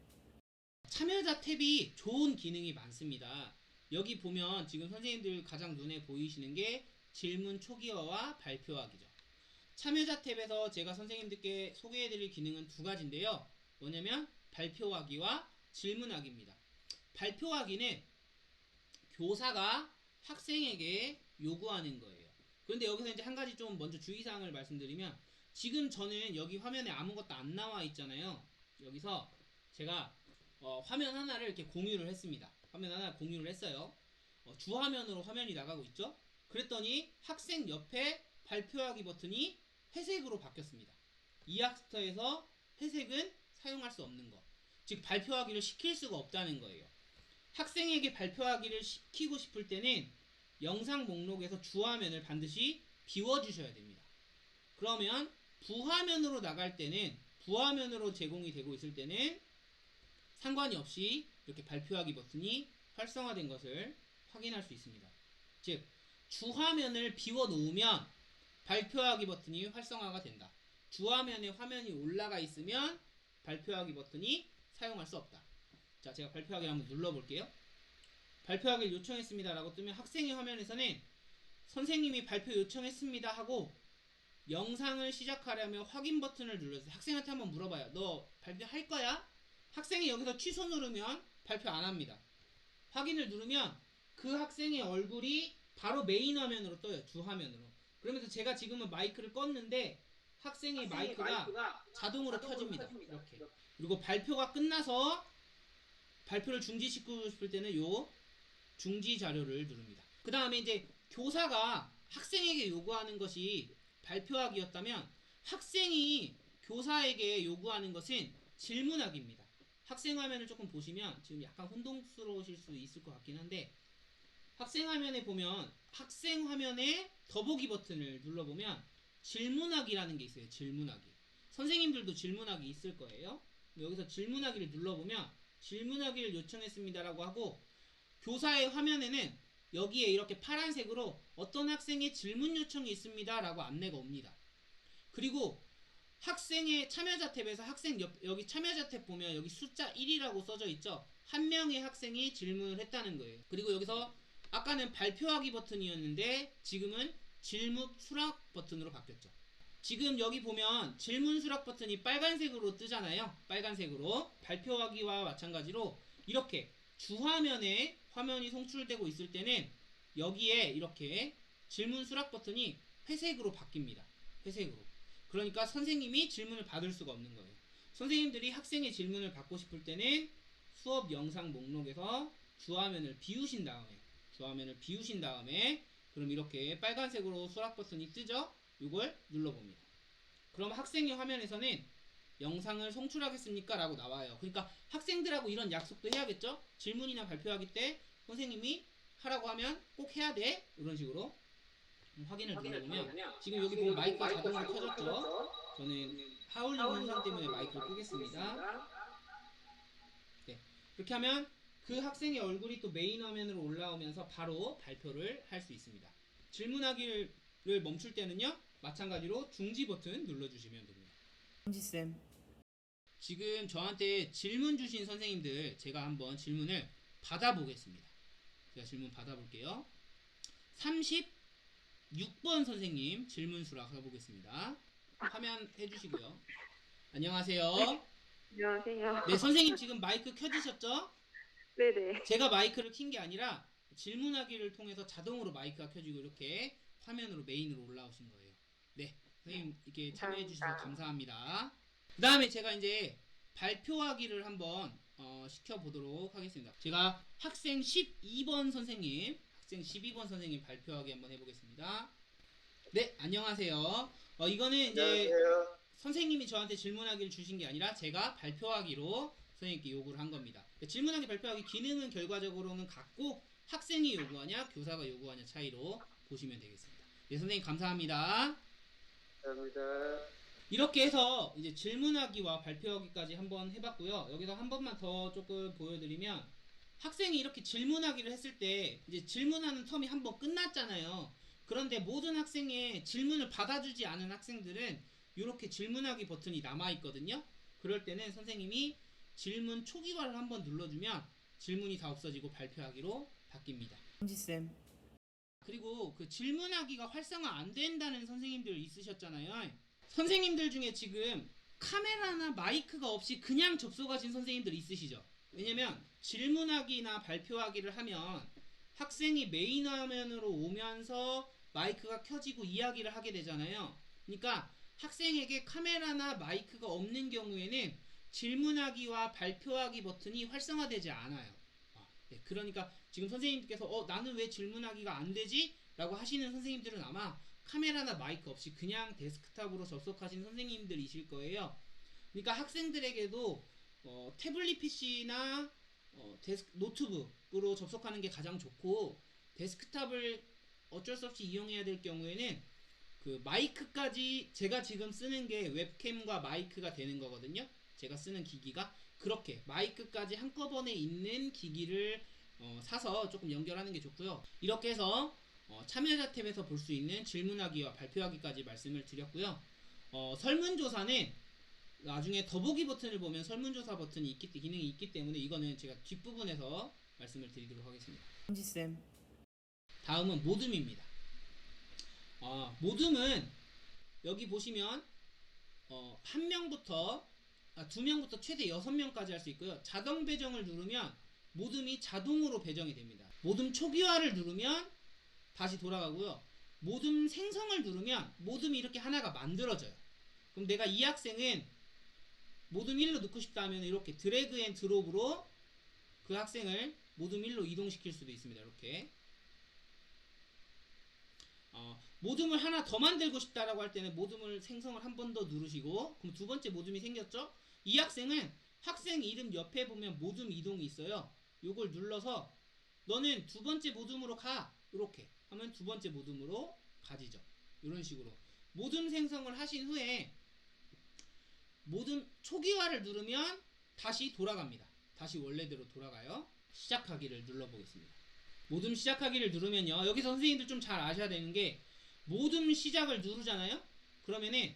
참여자 탭이 좋은 기능이 많습니다. 여기 보면 지금 선생님들 가장 눈에 보이시는 게 질문 초기화와 발표하기죠. 참여자 탭에서 제가 선생님들께 소개해드릴 기능은 두 가지인데요. 뭐냐면 발표하기와 질문하기입니다. 발표하기는 교사가 학생에게 요구하는 거예요. 그런데 여기서 이제 한 가지 좀 먼저 주의사항을 말씀드리면, 지금 저는 여기 화면에 아무것도 안 나와 있잖아요. 여기서 제가 화면 하나를 이렇게 공유를 했습니다. 화면 하나 공유를 했어요. 주화면으로 화면이 나가고 있죠. 그랬더니 학생 옆에 발표하기 버튼이 회색으로 바뀌었습니다. 이학스터에서 회색은 사용할 수 없는 거. 즉 발표하기를 시킬 수가 없다는 거예요. 학생에게 발표하기를 시키고 싶을 때는 영상 목록에서 주화면을 반드시 비워주셔야 됩니다. 그러면 부화면으로 나갈 때는, 부화면으로 제공이 되고 있을 때는 상관이 없이 이렇게 발표하기 버튼이 활성화된 것을 확인할 수 있습니다. 즉 주화면을 비워 놓으면 발표하기 버튼이 활성화가 된다. 주화면에 화면이 올라가 있으면 발표하기 버튼이 사용할 수 없다. 자, 제가 발표하기를 한번 눌러볼게요. 발표하기를 요청했습니다 라고 뜨면 학생의 화면에서는 선생님이 발표 요청했습니다 하고 영상을 시작하려면 확인 버튼을 눌러서 학생한테 한번 물어봐요. 너 발표할 거야? 학생이 여기서 취소 누르면 발표 안 합니다. 확인을 누르면 그 학생의 얼굴이 바로 메인 화면으로 떠요. 주화면으로. 그러면서 제가 지금은 마이크를 껐는데 학생의 마이크가 자동으로 켜집니다. 이렇게. 그리고 발표가 끝나서 발표를 중지시키고 싶을 때는 요 중지 자료를 누릅니다. 그 다음에 이제 교사가 학생에게 요구하는 것이 발표하기였다면 학생이 교사에게 요구하는 것은 질문하기입니다. 학생 화면을 조금 보시면 지금 약간 혼동스러우실 수 있을 것 같긴 한데, 학생 화면에 보면 학생 화면에 더보기 버튼을 눌러보면 질문하기라는 게 있어요. 질문하기. 선생님들도 질문하기 있을 거예요. 여기서 질문하기를 눌러보면 질문하기를 요청했습니다 라고 하고, 교사의 화면에는 여기에 이렇게 파란색으로 어떤 학생의 질문 요청이 있습니다 라고 안내가 옵니다. 그리고 학생의 참여자 탭에서 학생 여기 참여자 탭 보면 여기 숫자 1이라고 써져 있죠. 한 명의 학생이 질문을 했다는 거예요. 그리고 여기서 아까는 발표하기 버튼이었는데 지금은 질문 수락 버튼으로 바뀌었죠. 지금 여기 보면 질문 수락 버튼이 빨간색으로 뜨잖아요. 빨간색으로. 발표하기와 마찬가지로 이렇게 주화면에 화면이 송출되고 있을 때는 여기에 이렇게 질문 수락 버튼이 회색으로 바뀝니다. 회색으로. 그러니까 선생님이 질문을 받을 수가 없는 거예요. 선생님들이 학생의 질문을 받고 싶을 때는 수업 영상 목록에서 주화면을 비우신 다음에 그럼 이렇게 빨간색으로 수락 버튼이 뜨죠? 이걸 눌러봅니다. 그럼 학생의 화면에서는 영상을 송출하겠습니까? 라고 나와요. 그러니까 학생들하고 이런 약속도 해야겠죠? 질문이나 발표하기 때 선생님이 하라고 하면 꼭 해야 돼. 이런 식으로 확인을 눌러보면 지금 여기 보면 마이크가 자동으로 켜졌죠? 저는 하울링 현상 때문에 마이크를 끄겠습니다. 네. 그렇게 하면 그 학생의 얼굴이 또 메인 화면으로 올라오면서 바로 발표를 할 수 있습니다. 질문하기를 멈출 때는요, 마찬가지로 중지 버튼 눌러주시면 됩니다. 현지쌤. 지금 저한테 질문 주신 선생님들 제가 한번 질문을 받아보겠습니다. 제가 질문 받아볼게요. 36번 선생님 질문 수락 해보겠습니다. 화면 해주시고요. 안녕하세요. 안녕하세요. 네, 선생님 지금 마이크 켜지셨죠? 네네. 제가 마이크를 킨 게 아니라 질문하기를 통해서 자동으로 마이크가 켜지고 이렇게 화면으로 메인으로 올라오신 거예요. 네, 선생님 이렇게 참여해 주셔서 감사합니다. 그 다음에 제가 이제 발표하기를 한번 시켜보도록 하겠습니다. 제가 학생 12번 선생님 발표하기 한번 해보겠습니다. 네, 안녕하세요. 이거는 이제 안녕하세요. 선생님이 저한테 질문하기를 주신 게 아니라 제가 발표하기로 선생님께 요구를 한 겁니다. 질문하기 발표하기 기능은 결과적으로는 같고 학생이 요구하냐 교사가 요구하냐 차이로 보시면 되겠습니다. 네, 선생님 감사합니다. 감사합니다. 이렇게 해서 이제 질문하기와 발표하기까지 한번 해봤고요. 여기서 한 번만 더 조금 보여드리면 학생이 이렇게 질문하기를 했을 때 이제 질문하는 텀이 한 번 끝났잖아요. 그런데 모든 학생의 질문을 받아주지 않은 학생들은 이렇게 질문하기 버튼이 남아있거든요. 그럴 때는 선생님이 질문 초기화를 한번 눌러주면 질문이 다 없어지고 발표하기로 바뀝니다. 현지쌤. 그리고 그 질문하기가 활성화 안 된다는 선생님들 있으셨잖아요. 선생님들 중에 지금 카메라나 마이크가 없이 그냥 접속하신 선생님들 있으시죠? 왜냐면 질문하기나 발표하기를 하면 학생이 메인 화면으로 오면서 마이크가 켜지고 이야기를 하게 되잖아요. 그러니까 학생에게 카메라나 마이크가 없는 경우에는 질문하기와 발표하기 버튼이 활성화되지 않아요. 네, 그러니까 지금 선생님께서 나는 왜 질문하기가 안 되지? 라고 하시는 선생님들은 아마 카메라나 마이크 없이 그냥 데스크탑으로 접속하신 선생님들이실 거예요. 그러니까 학생들에게도 태블릿 PC나 노트북으로 접속하는 게 가장 좋고 데스크탑을 어쩔 수 없이 이용해야 될 경우에는 그 마이크까지 제가 지금 쓰는 게 웹캠과 마이크가 되는 거거든요. 제가 쓰는 기기가 그렇게 마이크까지 한꺼번에 있는 기기를 사서 조금 연결하는 게 좋고요. 이렇게 해서 참여자 탭에서 볼 수 있는 질문하기와 발표하기까지 말씀을 드렸고요. 설문조사는 나중에 더보기 버튼을 보면 설문조사 버튼이 기능이 있기 때문에 이거는 제가 뒷부분에서 말씀을 드리도록 하겠습니다. 현지쌤. 다음은 모듬입니다. 모듬은 여기 보시면 한 명부터 두 명부터 최대 6명까지 할 수 있고요. 자동 배정을 누르면 모듬이 자동으로 배정이 됩니다. 모듬 초기화를 누르면 다시 돌아가고요. 모듬 생성을 누르면 모듬이 이렇게 하나가 만들어져요. 그럼 내가 이 학생은 모듬 1로 넣고 싶다 하면 이렇게 드래그 앤 드롭으로 그 학생을 모듬 1로 이동시킬 수도 있습니다. 이렇게 모듬을 하나 더 만들고 싶다라고 할 때는 모듬을 생성을 한 번 더 누르시고 그럼 두 번째 모듬이 생겼죠? 이 학생은 학생 이름 옆에 보면 모듬 이동이 있어요. 요걸 눌러서 너는 두 번째 모듬으로 가 이렇게 하면 두 번째 모듬으로 가지죠. 이런 식으로 모듬 생성을 하신 후에 모듬 초기화를 누르면 다시 돌아갑니다. 다시 원래대로 돌아가요. 시작하기를 눌러보겠습니다. 모듬 시작하기를 누르면요. 여기서 선생님들 좀 잘 아셔야 되는 게 모듬 시작을 누르잖아요. 그러면은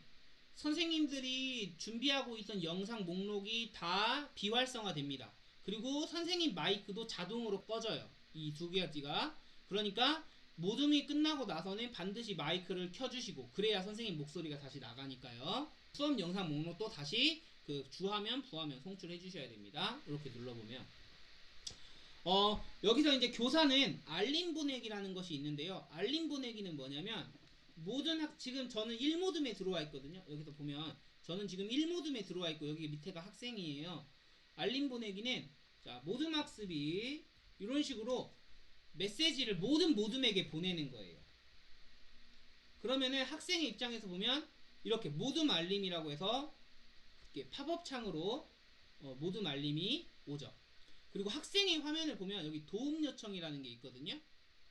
선생님들이 준비하고 있던 영상 목록이 다 비활성화 됩니다. 그리고 선생님 마이크도 자동으로 꺼져요. 이 두 가지가. 그러니까 모둠이 끝나고 나서는 반드시 마이크를 켜주시고 그래야 선생님 목소리가 다시 나가니까요. 수업 영상 목록 또 다시 그 주화면, 부화면 송출해 주셔야 됩니다. 이렇게 눌러보면 여기서 이제 교사는 알림 보내기라는 것이 있는데요. 알림 보내기는 뭐냐면 지금 저는 1모둠에 들어와 있거든요. 여기서 보면 저는 지금 1모둠에 들어와 있고 여기 밑에가 학생이에요. 알림 보내기는 자, 모둠 학습이 이런 식으로 메시지를 모든 모둠에게 보내는 거예요. 그러면은 학생의 입장에서 보면 이렇게 모둠 알림이라고 해서 이렇게 팝업 창으로 모둠 알림이 오죠. 그리고 학생의 화면을 보면 여기 도움 요청이라는 게 있거든요.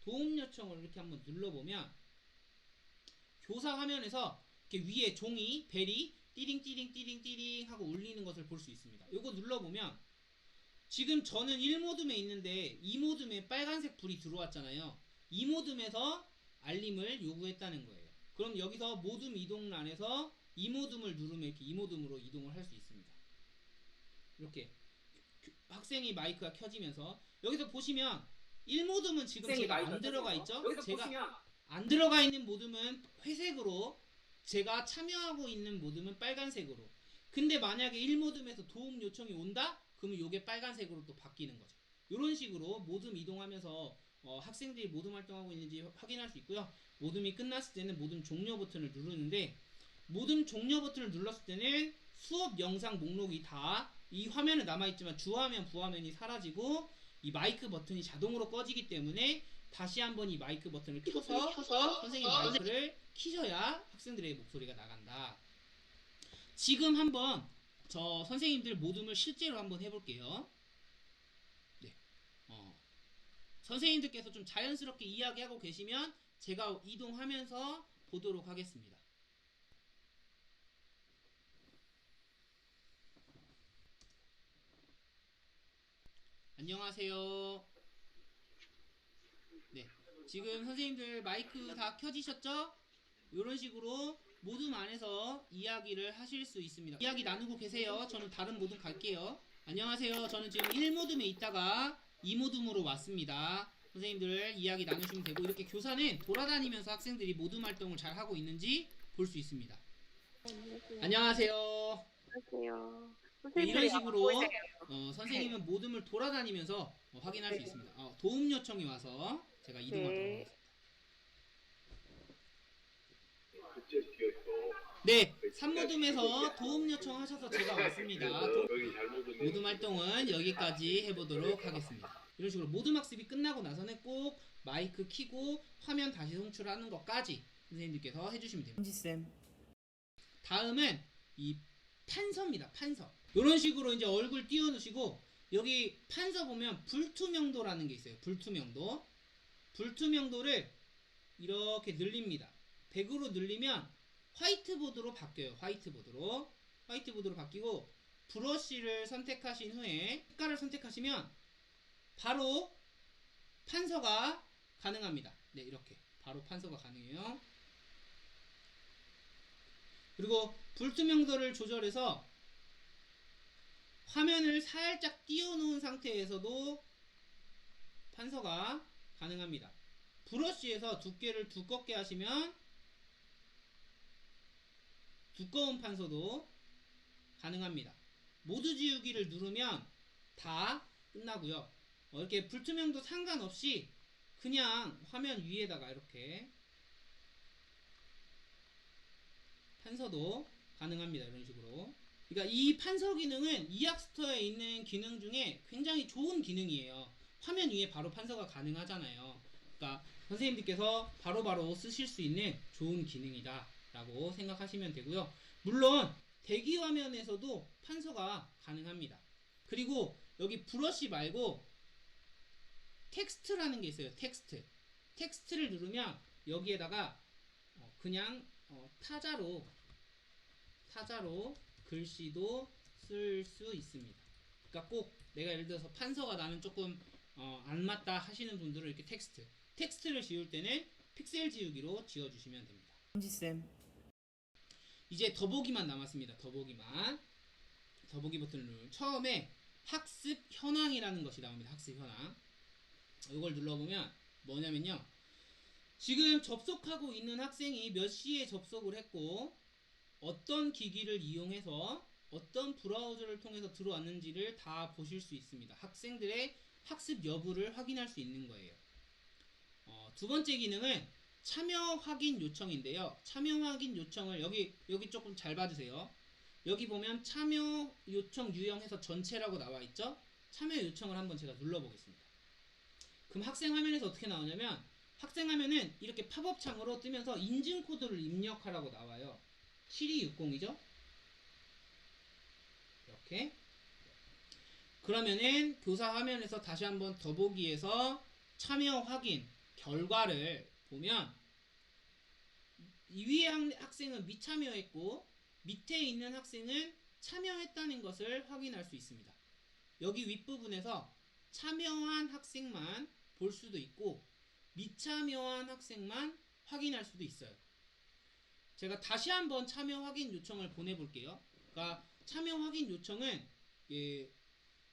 도움 요청을 이렇게 한번 눌러보면 교사 화면에서 이렇게 위에 종이 벨이 띠링띠링띠링띠링 하고 울리는 것을 볼 수 있습니다. 이거 눌러보면 지금 저는 1모둠에 있는데 2모둠에 빨간색 불이 들어왔잖아요. 2모둠에서 알림을 요구했다는 거예요. 그럼 여기서 모둠 이동란에서 2모둠을 누르면 이렇게 2모둠으로 이동을 할 수 있습니다. 이렇게 학생이 마이크가 켜지면서 여기서 보시면 1모둠은 지금 제가 안 들어가 있죠? 제가 안 들어가 있는 모둠은 회색으로, 제가 참여하고 있는 모둠은 빨간색으로. 근데 만약에 1모둠에서 도움 요청이 온다? 그러면 이게 빨간색으로 또 바뀌는 거죠. 이런 식으로 모둠 이동하면서 학생들이 모둠 활동하고 있는지 확인할 수 있고요. 모둠이 끝났을 때는 모둠 종료 버튼을 누르는데 모둠 종료 버튼을 눌렀을 때는 수업 영상 목록이 다 이 화면에 남아있지만 주화면, 부화면이 사라지고 이 마이크 버튼이 자동으로 꺼지기 때문에 다시 한번 이 마이크 버튼을 켜서 선생님 마이크를 키셔야 학생들의 목소리가 나간다. 지금 한번 저 선생님들 모둠을 실제로 한번 해볼게요. 네. 선생님들께서 좀 자연스럽게 이야기하고 계시면 제가 이동하면서 보도록 하겠습니다. 안녕하세요. 네. 지금 선생님들 마이크 다 켜지셨죠? 이런 식으로 모둠 안에서 이야기를 하실 수 있습니다. 이야기 나누고 계세요. 저는 다른 모둠 갈게요. 안녕하세요. 저는 지금 1모둠에 있다가 2모둠으로 왔습니다. 선생님들 이야기 나누시면 되고 이렇게 교사는 돌아다니면서 학생들이 모둠 활동을 잘 하고 있는지 볼 수 있습니다. 안녕하세요. 안녕하세요. 네, 이런 식으로 보이세요? 선생님은 모둠을 돌아다니면서 확인할 수 있습니다. 도움 요청이 와서 제가 이동하도록 네. 하겠습니다. 네, 3모둠에서 도움 요청하셔서 제가 왔습니다. 모둠 활동은 여기까지 해보도록 하겠습니다. 이런 식으로 모둠 학습이 끝나고 나서는 꼭 마이크 켜고 화면 다시 송출하는 것까지 선생님들께서 해주시면 됩니다. 다음은 이 판서입니다. 판서. 이런 식으로 이제 얼굴 띄워놓으시고 여기 판서 보면 불투명도라는 게 있어요. 불투명도. 불투명도를 이렇게 늘립니다. 100으로 늘리면 화이트보드로 바뀌어요. 화이트보드로 바뀌고 브러쉬를 선택하신 후에 색깔을 선택하시면 바로 판서가 가능합니다. 네, 이렇게 바로 판서가 가능해요. 그리고 불투명도를 조절해서 화면을 살짝 띄워놓은 상태에서도 판서가 가능합니다. 브러쉬에서 두께를 두껍게 하시면 두꺼운 판서도 가능합니다. 모두 지우기를 누르면 다 끝나고요. 이렇게 불투명도 상관없이 그냥 화면 위에다가 이렇게 판서도 가능합니다. 이런 식으로. 그러니까 이 판서 기능은 이학스토어에 있는 기능 중에 굉장히 좋은 기능이에요. 화면 위에 바로 판서가 가능하잖아요. 그러니까 선생님들께서 바로바로 쓰실 수 있는 좋은 기능이다 라고 생각하시면 되고요. 물론 대기 화면에서도 판서가 가능합니다. 그리고 여기 브러쉬 말고 텍스트라는 게 있어요. 텍스트를 누르면 여기에다가 그냥 타자로 글씨도 쓸 수 있습니다. 그러니까 꼭 내가 예를 들어서 판서가 나는 조금 안 맞다 하시는 분들은 이렇게 텍스트를 지울 때는 픽셀 지우기로 지워주시면 됩니다. 이제 더보기만 남았습니다. 더보기 버튼을 누르면 처음에 학습 현황이라는 것이 나옵니다. 학습 현황. 이걸 눌러보면 뭐냐면요. 지금 접속하고 있는 학생이 몇 시에 접속을 했고 어떤 기기를 이용해서 어떤 브라우저를 통해서 들어왔는지를 다 보실 수 있습니다. 학생들의 학습 여부를 확인할 수 있는 거예요. 두 번째 기능은 참여 확인 요청인데요. 참여 확인 요청을 여기 조금 잘 봐주세요. 여기 보면 참여 요청 유형에서 전체라고 나와 있죠. 참여 요청을 한번 제가 눌러보겠습니다. 그럼 학생 화면에서 어떻게 나오냐면 학생 화면은 이렇게 팝업 창으로 뜨면서 인증 코드를 입력하라고 나와요. 7260이죠. 이렇게. 그러면은 교사 화면에서 다시 한번 더보기에서 참여 확인 결과를 보면 이 위에 학생은 미참여했고 밑에 있는 학생은 참여했다는 것을 확인할 수 있습니다. 여기 윗부분에서 참여한 학생만 볼 수도 있고 미참여한 학생만 확인할 수도 있어요. 제가 다시 한번 참여 확인 요청을 보내볼게요. 그러니까 참여 확인 요청은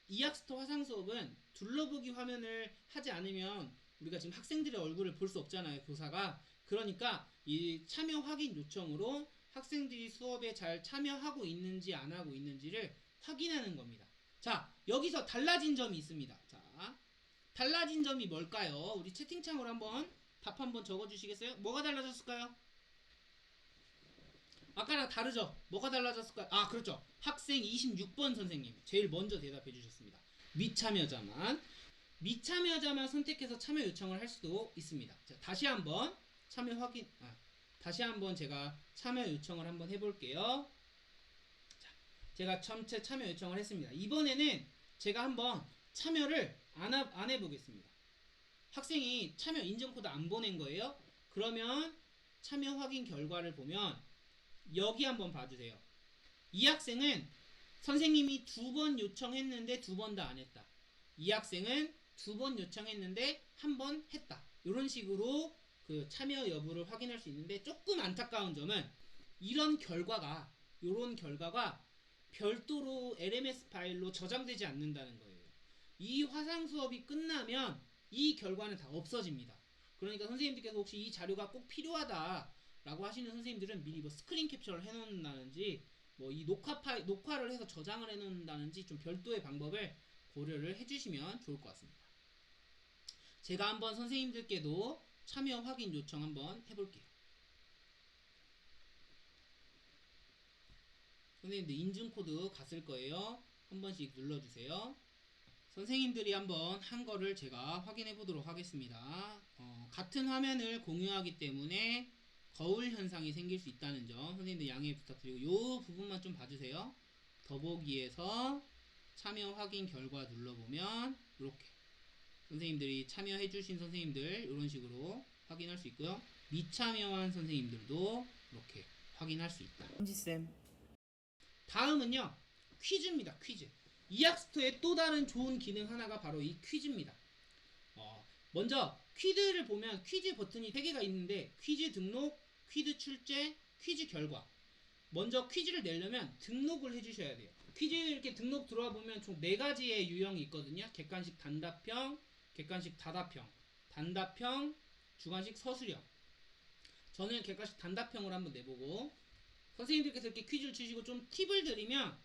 이학스토 화상 수업은 둘러보기 화면을 하지 않으면 우리가 지금 학생들의 얼굴을 볼 수 없잖아요, 교사가. 그러니까 이 참여 확인 요청으로 학생들이 수업에 잘 참여하고 있는지 안 하고 있는지를 확인하는 겁니다. 자, 여기서 달라진 점이 있습니다. 자, 달라진 점이 뭘까요? 우리 채팅창으로 한번 답 한번 적어주시겠어요? 뭐가 달라졌을까요? 아까랑 다르죠? 뭐가 달라졌을까요? 아, 그렇죠. 학생 26번 선생님 제일 먼저 대답해 주셨습니다. 미참여자만 선택해서 참여 요청을 할 수도 있습니다. 자, 다시 한번 다시 한번 제가 참여 요청을 한번 해볼게요. 자, 제가 전체 참여 요청을 했습니다. 이번에는 제가 한번 참여를 안 해보겠습니다. 학생이 참여 인증코드 안 보낸 거예요. 그러면 참여 확인 결과를 보면 여기 한번 봐주세요. 이 학생은 선생님이 2번 요청했는데 2번 다 안 했다. 이 학생은 2번 요청했는데 1번 했다. 이런 식으로 그 참여 여부를 확인할 수 있는데 조금 안타까운 점은 이런 결과가 별도로 LMS 파일로 저장되지 않는다는 거예요. 이 화상 수업이 끝나면 이 결과는 다 없어집니다. 그러니까 선생님들께서 혹시 이 자료가 꼭 필요하다라고 하시는 선생님들은 미리 뭐 스크린 캡처를 해놓는다든지 뭐 이 녹화를 해서 저장을 해놓는다든지 좀 별도의 방법을 고려를 해주시면 좋을 것 같습니다. 제가 한번 선생님들께도 참여 확인 요청 한번 해볼게요. 선생님들 인증코드 갔을 거예요. 한 번씩 눌러주세요. 선생님들이 한번 한 거를 제가 확인해 보도록 하겠습니다. 같은 화면을 공유하기 때문에 거울 현상이 생길 수 있다는 점 선생님들 양해 부탁드리고 요 부분만 좀 봐주세요. 더보기에서 참여 확인 결과 눌러보면 이렇게 선생님들이 참여해 주신 선생님들 이런 식으로 확인할 수 있고요. 미참여한 선생님들도 이렇게 확인할 수 있다. 엄지쌤. 다음은요. 퀴즈입니다. 퀴즈. 이학스토의 또 다른 좋은 기능 하나가 바로 이 퀴즈입니다. 먼저 퀴즈를 보면 퀴즈 버튼이 3개가 있는데 퀴즈 등록, 퀴즈 출제, 퀴즈 결과. 먼저 퀴즈를 내려면 등록을 해주셔야 돼요. 퀴즈 이렇게 등록 들어와 보면 총 4가지의 유형이 있거든요. 객관식 단답형, 객관식 다답형, 단답형, 주관식 서술형. 저는 객관식 단답형으로 한번 내보고 선생님들께서 이렇게 퀴즈를 주시고 좀 팁을 드리면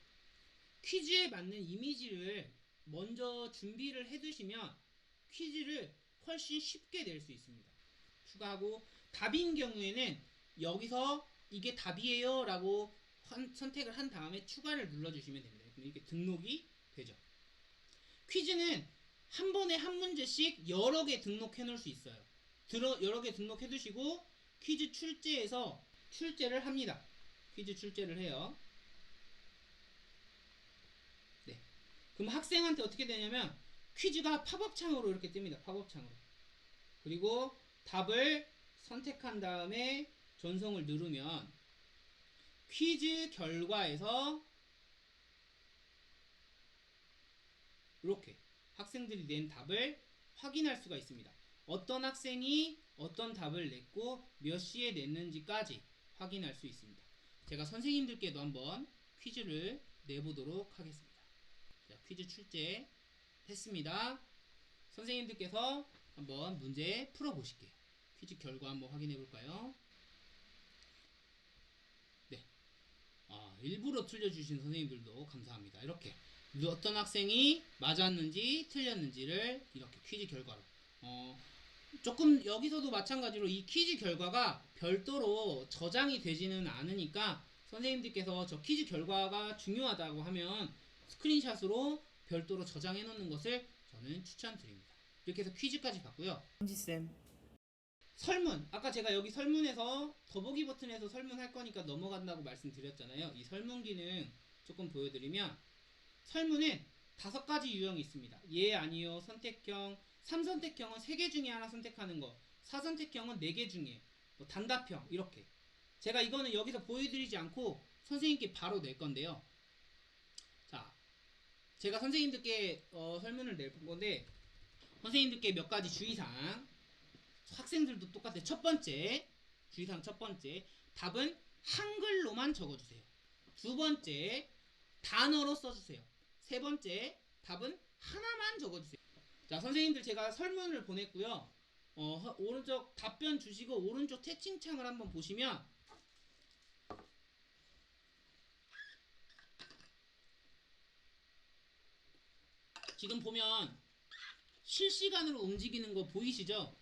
퀴즈에 맞는 이미지를 먼저 준비를 해두시면 퀴즈를 훨씬 쉽게 낼 수 있습니다. 추가하고 답인 경우에는 여기서 이게 답이에요 라고 선택을 한 다음에 추가를 눌러주시면 됩니다. 그럼 이렇게 등록이 되죠. 퀴즈는 한 번에 한 문제씩 여러 개 등록해 놓을 수 있어요. 여러 개 등록해 두시고 퀴즈 출제에서 출제를 합니다. 퀴즈 출제를 해요. 네. 그럼 학생한테 어떻게 되냐면 퀴즈가 팝업 창으로 이렇게 뜹니다. 팝업 창으로. 그리고 답을 선택한 다음에 전송을 누르면 퀴즈 결과에서 이렇게 학생들이 낸 답을 확인할 수가 있습니다. 어떤 학생이 어떤 답을 냈고 몇 시에 냈는지까지 확인할 수 있습니다. 제가 선생님들께도 한번 퀴즈를 내보도록 하겠습니다. 자, 퀴즈 출제 했습니다. 선생님들께서 한번 문제 풀어보실게요. 퀴즈 결과 한번 확인해 볼까요? 네. 일부러 틀려주신 선생님들도 감사합니다. 이렇게 어떤 학생이 맞았는지 틀렸는지를 이렇게 퀴즈 결과로 조금 여기서도 마찬가지로 이 퀴즈 결과가 별도로 저장이 되지는 않으니까 선생님들께서 저 퀴즈 결과가 중요하다고 하면 스크린샷으로 별도로 저장해 놓는 것을 저는 추천드립니다. 이렇게 해서 퀴즈까지 봤고요. 현지쌤 설문, 아까 제가 여기 설문에서 더보기 버튼에서 설문할 거니까 넘어간다고 말씀드렸잖아요. 이 설문 기능 조금 보여드리면 설문은 5가지 유형이 있습니다. 예, 아니요, 선택형, 3선택형은 3개 중에 하나 선택하는 거, 4선택형은 4개 중에, 뭐 단답형 이렇게. 제가 이거는 여기서 보여드리지 않고 선생님께 바로 낼 건데요. 자, 제가 선생님들께 설문을 낼 건데 선생님들께 몇 가지 주의사항, 학생들도 똑같아요. 첫 번째, 주의사항 첫 번째, 답은 한글로만 적어주세요. 두 번째, 단어로 써주세요. 세 번째, 답은 하나만 적어주세요. 자, 선생님들 제가 설문을 보냈고요. 오른쪽 답변 주시고 오른쪽 채팅창을 한번 보시면 지금 보면 실시간으로 움직이는 거 보이시죠?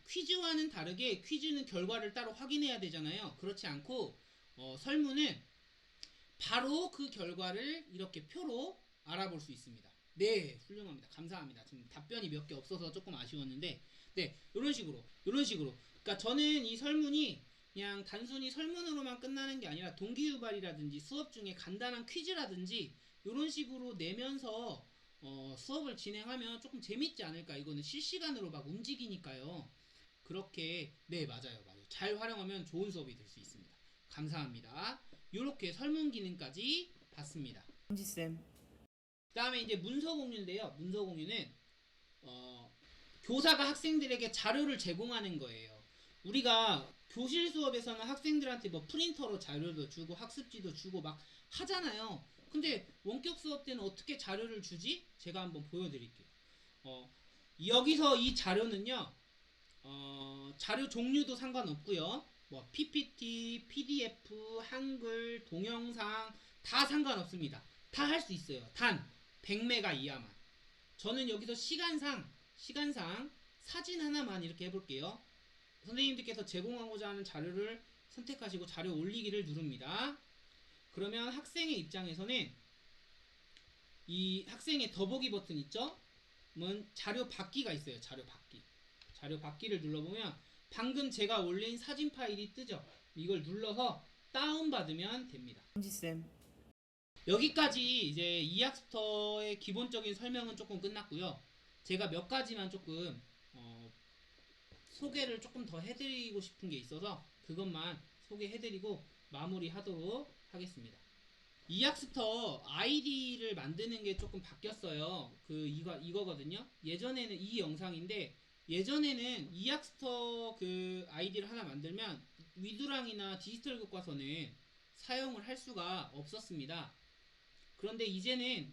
퀴즈와는 다르게 퀴즈는 결과를 따로 확인해야 되잖아요. 그렇지 않고 설문은 바로 그 결과를 이렇게 표로 알아볼 수 있습니다. 네, 훌륭합니다. 감사합니다. 지금 답변이 몇 개 없어서 조금 아쉬웠는데, 네, 이런 식으로. 그러니까 저는 이 설문이 그냥 단순히 설문으로만 끝나는 게 아니라 동기유발이라든지 수업 중에 간단한 퀴즈라든지 이런 식으로 내면서 수업을 진행하면 조금 재밌지 않을까. 이거는 실시간으로 막 움직이니까요. 그렇게, 네, 맞아요. 잘 활용하면 좋은 수업이 될 수 있습니다. 감사합니다. 이렇게 설문 기능까지 봤습니다. 현지쌤. 그 다음에 이제 문서 공유인데요. 문서 공유는 교사가 학생들에게 자료를 제공하는 거예요. 우리가 교실 수업에서는 학생들한테 뭐 프린터로 자료도 주고 학습지도 주고 막 하잖아요. 근데 원격 수업 때는 어떻게 자료를 주지? 제가 한번 보여드릴게요. 여기서 이 자료는요. 자료 종류도 상관없고요. 뭐 PPT, PDF, 한글, 동영상 다 상관없습니다. 다 할 수 있어요. 단 100메가 이하만. 저는 여기서 시간상 사진 하나만 이렇게 해볼게요. 선생님들께서 제공하고자 하는 자료를 선택하시고 자료 올리기를 누릅니다. 그러면 학생의 입장에서는 이 학생의 더보기 버튼 있죠? 자료 받기가 있어요. 자료 받기를 눌러보면 방금 제가 올린 사진 파일이 뜨죠? 이걸 눌러서 다운받으면 됩니다. 현지쌤. 여기까지 이제 이학스터의 기본적인 설명은 조금 끝났고요. 제가 몇 가지만 조금 소개를 조금 더 해드리고 싶은 게 있어서 그것만 소개해드리고 마무리하도록 하겠습니다. 이학스터 아이디를 만드는 게 조금 바뀌었어요. 이거거든요. 예전에는 이 영상인데 예전에는 이학스터 그 아이디를 하나 만들면 위두랑이나 디지털 교과서는 사용을 할 수가 없었습니다. 그런데 이제는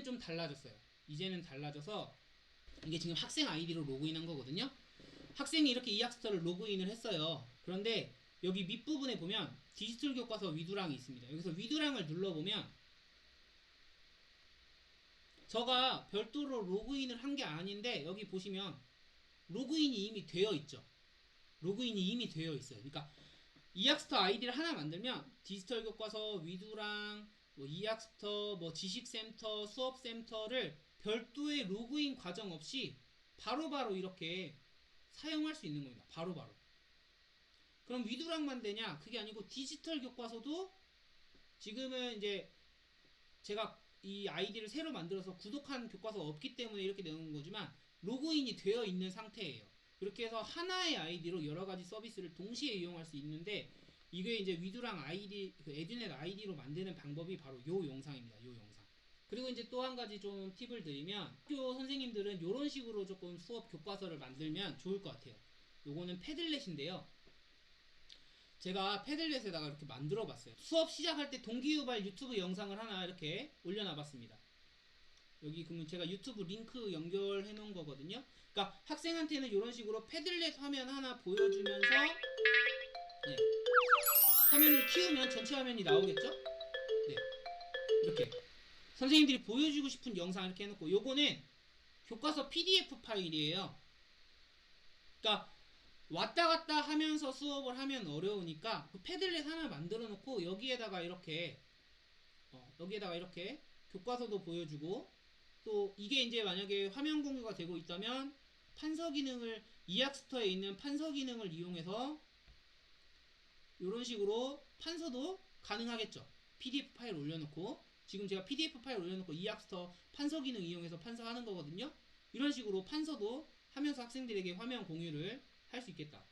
좀 달라졌어요. 이제는 달라져서 이게 지금 학생 아이디로 로그인한 거거든요. 학생이 이렇게 이학스터를 로그인을 했어요. 그런데 여기 밑부분에 보면 디지털 교과서 위두랑이 있습니다. 여기서 위두랑을 눌러보면 제가 별도로 로그인을 한 게 아닌데 여기 보시면 로그인이 이미 되어 있죠. 로그인이 이미 되어 있어요. 그러니까 이학스터 아이디를 하나 만들면 디지털 교과서, 위두랑, 뭐 이학스터, 뭐 지식센터, 수업센터를 별도의 로그인 과정 없이 바로바로 이렇게 사용할 수 있는 겁니다. 바로바로. 그럼 위두랑만 되냐? 그게 아니고 디지털 교과서도 지금은 이제 제가 이 아이디를 새로 만들어서 구독한 교과서가 없기 때문에 이렇게 되는 거지만 로그인이 되어 있는 상태예요. 그렇게 해서 하나의 아이디로 여러 가지 서비스를 동시에 이용할 수 있는데 이게 이제 위두랑 아이디, 그 에듀넷 아이디로 만드는 방법이 바로 요 영상입니다. 요 영상. 그리고 이제 또 한 가지 좀 팁을 드리면 학교 선생님들은 이런 식으로 조금 수업 교과서를 만들면 좋을 것 같아요. 요거는 패들렛인데요. 제가 패들렛에다가 이렇게 만들어 봤어요. 수업 시작할 때 동기유발 유튜브 영상을 하나 이렇게 올려놔 봤습니다. 여기 그러면 제가 유튜브 링크 연결해 놓은 거거든요. 그러니까 학생한테는 이런 식으로 패들렛 화면 하나 보여주면서 네. 화면을 키우면 전체 화면이 나오겠죠? 네. 이렇게 선생님들이 보여주고 싶은 영상 이렇게 해놓고 요거는 교과서 PDF 파일이에요. 그러니까 왔다 갔다 하면서 수업을 하면 어려우니까 그 패들렛 하나 만들어 놓고 여기에다가 이렇게 교과서도 보여주고 또 이게 이제 만약에 화면 공유가 되고 있다면 판서 기능을 이학스터에 있는 판서 기능을 이용해서 이런 식으로 판서도 가능하겠죠. PDF 파일 올려놓고 지금 제가 PDF 파일 올려놓고 이학스터 판서 기능 이용해서 판서하는 거거든요. 이런 식으로 판서도 하면서 학생들에게 화면 공유를 할 수 있겠다.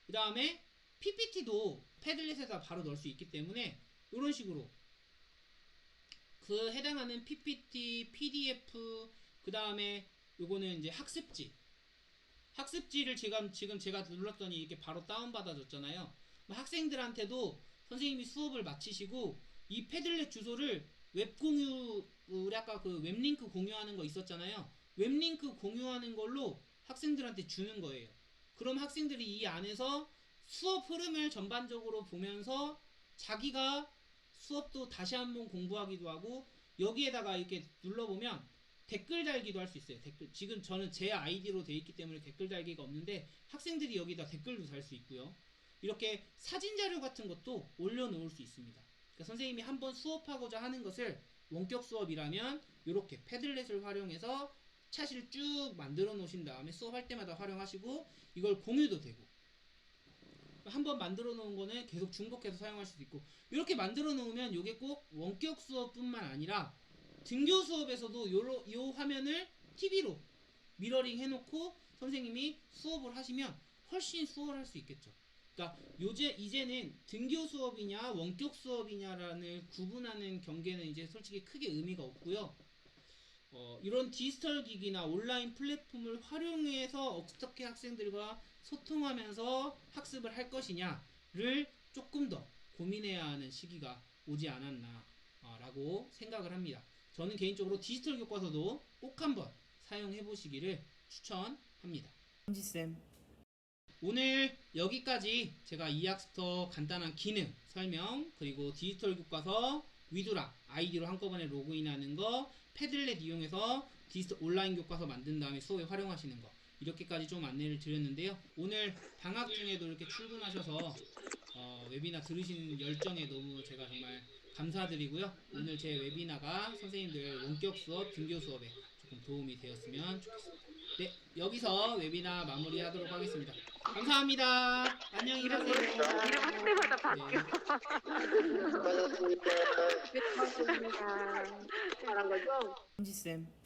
그 다음에 PPT도 패들렛에다 바로 넣을 수 있기 때문에 이런 식으로 그 해당하는 PPT, PDF, 그 다음에 요거는 이제 학습지를 지금 제가 눌렀더니 이렇게 바로 다운받아줬잖아요. 학생들한테도 선생님이 수업을 마치시고 이 패들렛 주소를 웹 공유, 우리 아까 그 웹링크 공유하는 거 있었잖아요. 웹링크 공유하는 걸로 학생들한테 주는 거예요. 그럼 학생들이 이 안에서 수업 흐름을 전반적으로 보면서 자기가 수업도 다시 한번 공부하기도 하고 여기에다가 이렇게 눌러보면 댓글 달기도 할 수 있어요. 지금 저는 제 아이디로 돼 있기 때문에 댓글 달기가 없는데 학생들이 여기다 댓글도 달 수 있고요. 이렇게 사진 자료 같은 것도 올려놓을 수 있습니다. 그러니까 선생님이 한번 수업하고자 하는 것을 원격 수업이라면 이렇게 패들렛을 활용해서 차시를 쭉 만들어 놓으신 다음에 수업할 때마다 활용하시고 이걸 공유도 되고 한번 만들어 놓은 거는 계속 중복해서 사용할 수도 있고 이렇게 만들어 놓으면 이게 꼭 원격 수업뿐만 아니라 등교 수업에서도 요 화면을 TV로 미러링 해놓고 선생님이 수업을 하시면 훨씬 수월할 수 있겠죠. 그러니까 이제는 등교 수업이냐 원격 수업이냐라는 구분하는 경계는 이제 솔직히 크게 의미가 없고요. 이런 디지털 기기나 온라인 플랫폼을 활용해서 어떻게 학생들과 소통하면서 학습을 할 것이냐를 조금 더 고민해야 하는 시기가 오지 않았나 라고 생각을 합니다. 저는 개인적으로 디지털 교과서도 꼭 한번 사용해 보시기를 추천합니다. 현지쌤. 오늘 여기까지 제가 이학스터 간단한 기능 설명 그리고 디지털 교과서 위두락 아이디로 한꺼번에 로그인하는 거 패들렛 이용해서 디지털 온라인 교과서 만든 다음에 수업에 활용하시는 거 이렇게까지 좀 안내를 드렸는데요. 오늘 방학 중에도 이렇게 출근하셔서 웨비나 들으시는 열정에 너무 제가 정말 감사드리고요. 오늘 제 웨비나가 선생님들 원격 수업, 등교 수업에 조금 도움이 되었으면 좋겠습니다. 네, 여기서 웨비나 마무리하도록 하겠습니다. 감사합니다. 안녕히 가세요. 이름 할 때마다 바뀌어. 수고하셨습니다. 감사합니다. 잘한 거죠? 현지쌤.